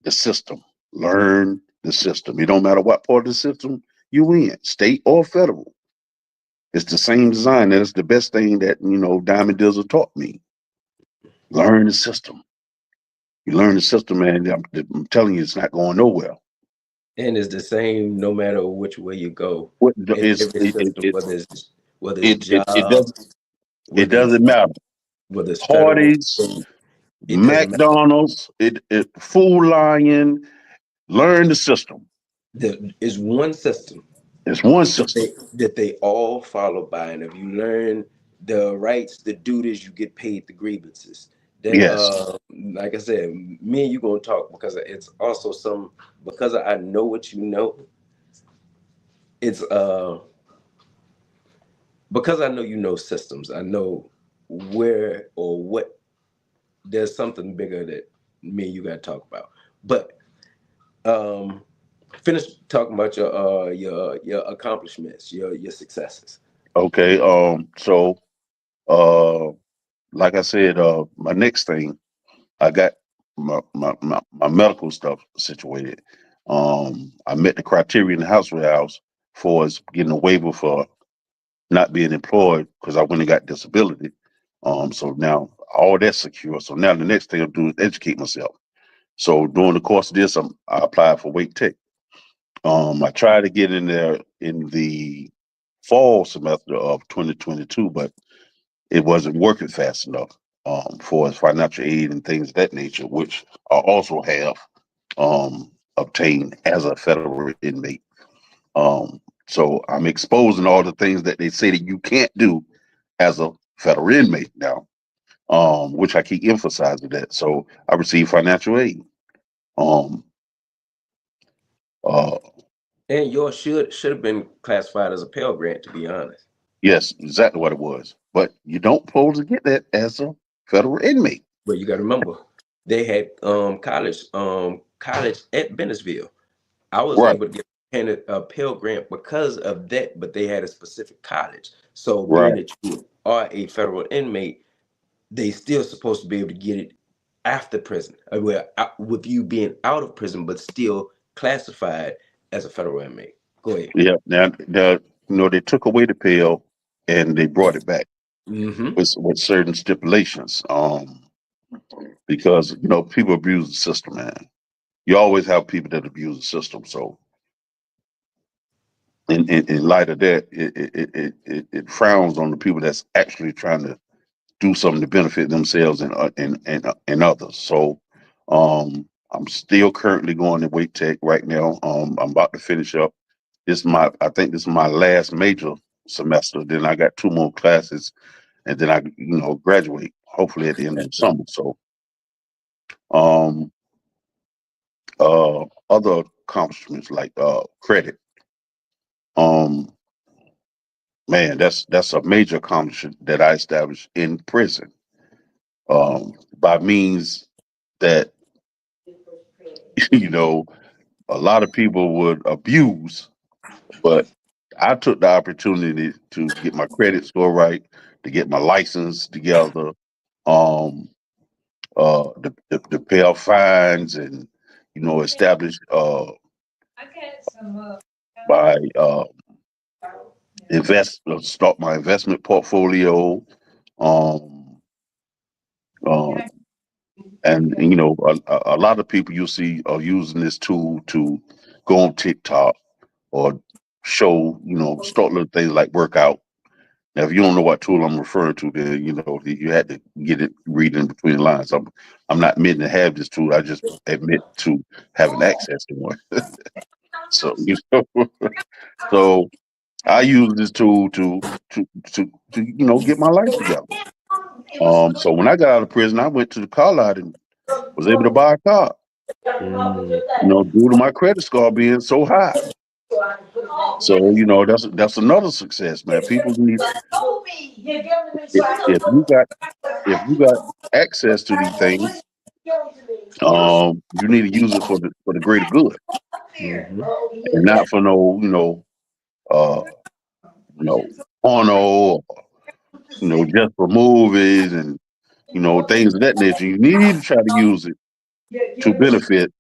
The system. Learn the system. It don't matter what part of the system you in, state or federal. It's the same design. That's the best thing that Diamond Dizzle taught me. Learn the system. You learn the system, man. I'm telling you, it's not going nowhere. And it's the same no matter which way you go What in is every it? system, whether it's It job, it whether it's doesn't matter. whether it's federal, Parties, state, it doesn't matter. McDonald's, it Food Lion. Learn the system. It's one system It's one that system. they all follow by, and if you learn the rights, the duties, you get paid the grievances. That Yes. like I said, me and you gonna talk because it's also some because I know what you know. It's because I know you know systems. I know where or what. There's something bigger that me and you got to talk about. But um, finish talking about your accomplishments, your successes. Okay. So, uh, like I said, my next thing, I got my medical stuff situated. I met the criteria in the house for us getting a waiver for not being employed because I went and got disability. So now all that's secure. So now the next thing I'll do is educate myself. So during the course of this, I applied for Wake Tech. I tried to get in there in the fall semester of 2022, but it wasn't working fast enough for financial aid and things of that nature, which I also have obtained as a federal inmate. So I'm exposing all the things that they say that you can't do as a federal inmate now, which I keep emphasizing that. So I receive financial aid. Um, uh, And yours should have been classified as a Pell Grant, to be honest. yes, exactly what it was. But you don't supposed to get that as a federal inmate. But you got to remember, they had college at Bennettsville. I was Right, able to get a Pell Grant because of that, but they had a specific college. So being right. that you are a federal inmate, they still supposed to be able to get it after prison. Well, with you being out of prison, but still classified as a federal inmate. Go ahead. Yeah. Now, they took away the pill and they brought it back Mm-hmm. with certain stipulations. Because people abuse the system, man. You always have people that abuse the system. So, in light of that, it frowns on the people that's actually trying to do something to benefit themselves and others. So, I'm still currently going to Wake Tech right now. I'm about to finish up. I think this is my last major semester. Then I got two more classes, and then I graduate hopefully at the end of the summer. So, um, other accomplishments like credit. Um, Man, that's a major accomplishment that I established in prison. By means that you know a lot of people would abuse, but I took the opportunity to get my credit score right, to get my license together, um, to pay off fines and establish my start my investment portfolio. Um, um, and a lot of people you see are using this tool to go on TikTok or show start little things like workout. Now, if you don't know what tool I'm referring to, then you had to get it read in between the lines. I'm not admitting to have this tool. I just admit to having access to one. So so I use this tool to get my life together. So when I got out of prison, I went to the car lot and was able to buy a car. Due to my credit score being so high. So that's another success, man. People need if you got if you got access to these things, you need to use it for the greater good, Mhm. and not for no, uh, you know, porno, or, just for movies and things of that nature. You need to try to use it to benefit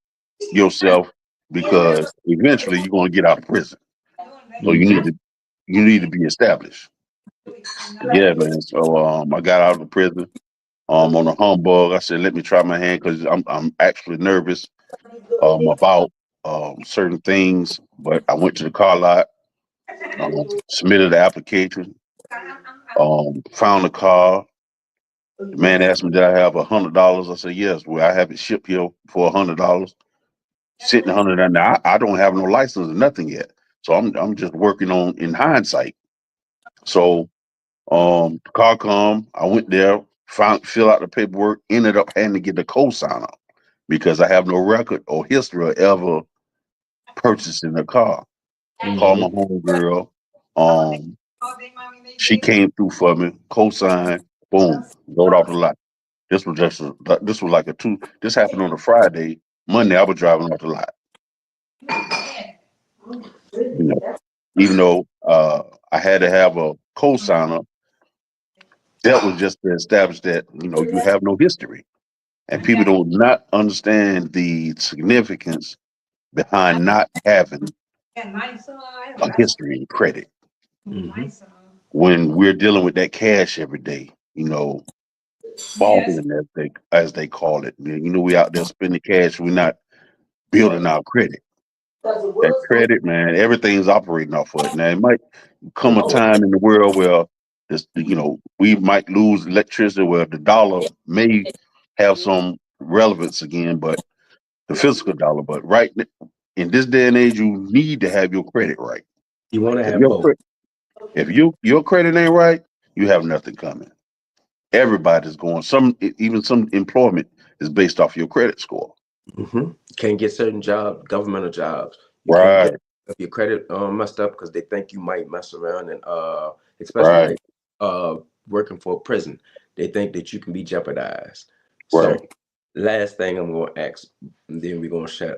yourself because eventually you're going to get out of prison. So Mhm. you need to be established. Yeah, man. So I got out of the prison on a humbug. I said, let me try my hand because I'm actually nervous about certain things. But I went to the car lot, submitted the application, found the car. The man asked me, did I have $100? I said, yes. Well, I have it shipped here for $100. Sitting 100, and I don't have no license or nothing yet. So I'm just working on in hindsight. So the car come, I went there, fill out the paperwork, ended up having to get the co-signer because I have no record or history of ever purchasing a car. Called my Mhm. homegirl. Um, she came through for me, co-signed, boom, rode off the lot. This was like a two. This happened on a Friday. Monday, I was driving off the lot. You know, even though I had to have a co-signer, that was just to establish that you have no history, and people do not understand the significance behind not having a history and credit Mhm. when we're dealing with that cash every day. Balling as they call it. We out there spending cash. We're not building our credit. That credit, man, everything's operating off of it. Now it might come a time in the world where we might lose electricity, where the dollar may have some relevance again, but the physical dollar. But in this day and age, you need to have your credit right. You want to If have your both. your credit ain't right, you have nothing coming. Everybody's going. Even some employment is based off your credit score. Can't get certain jobs, governmental jobs. You can't get Right, if your credit messed up because they think you might mess around and especially right, like uh working for a prison. They think that you can be jeopardized. right. So last thing I'm gonna ask, and then we're gonna shut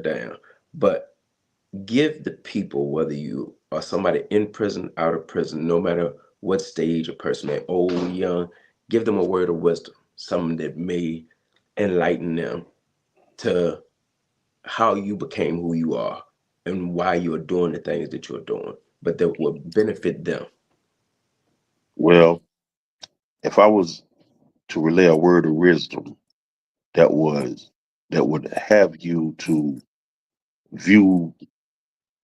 down. But give the people, whether you are somebody in prison, out of prison, no matter what stage a person may old, young, give them a word of wisdom, something that may enlighten them to how you became who you are and why you're doing the things that you're doing, but that will benefit them. Well, if I was to relay a word of wisdom that was that would have you to view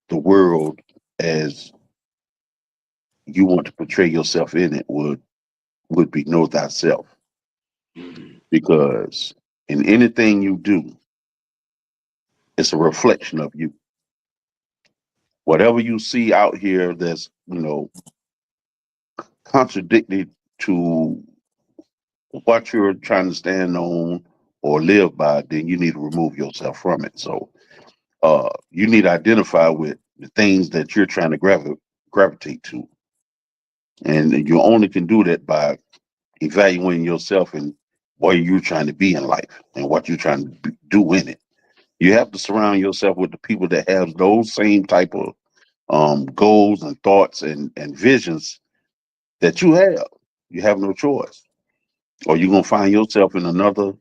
the world as you want to portray yourself in it, would be know thyself. Because in anything you do, it's a reflection of you. Whatever you see out here that's contradicted to what you're trying to stand on or live by, then you need to remove yourself from it. So you need to identify with the things that you're trying to gravitate to, and you only can do that by evaluating yourself and where you're trying to be in life and what you're trying to do in it. You have to surround yourself with the people that have those same type of goals and thoughts and visions that you have. You have no choice, or you're gonna find yourself in another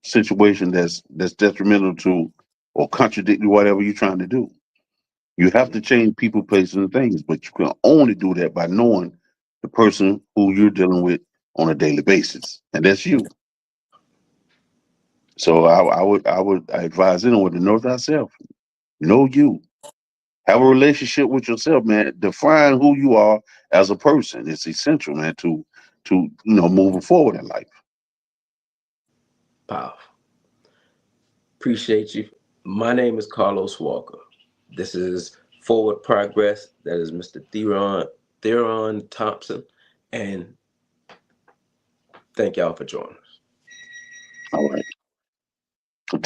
situation that's detrimental to or contradicting whatever you're trying to do. You have to change people, places, and things, but you can only do that by knowing the person who you're dealing with on a daily basis, and that's you. So I would advise anyone to know thyself, know you, have a relationship with yourself, man. Define who you are as a person. It's essential, man, to moving forward in life. Powerful. Appreciate you. My name is Carlos Walker. This is Forward Progress. That is Mr. Theron Thompson. And thank y'all for joining us. All right. Until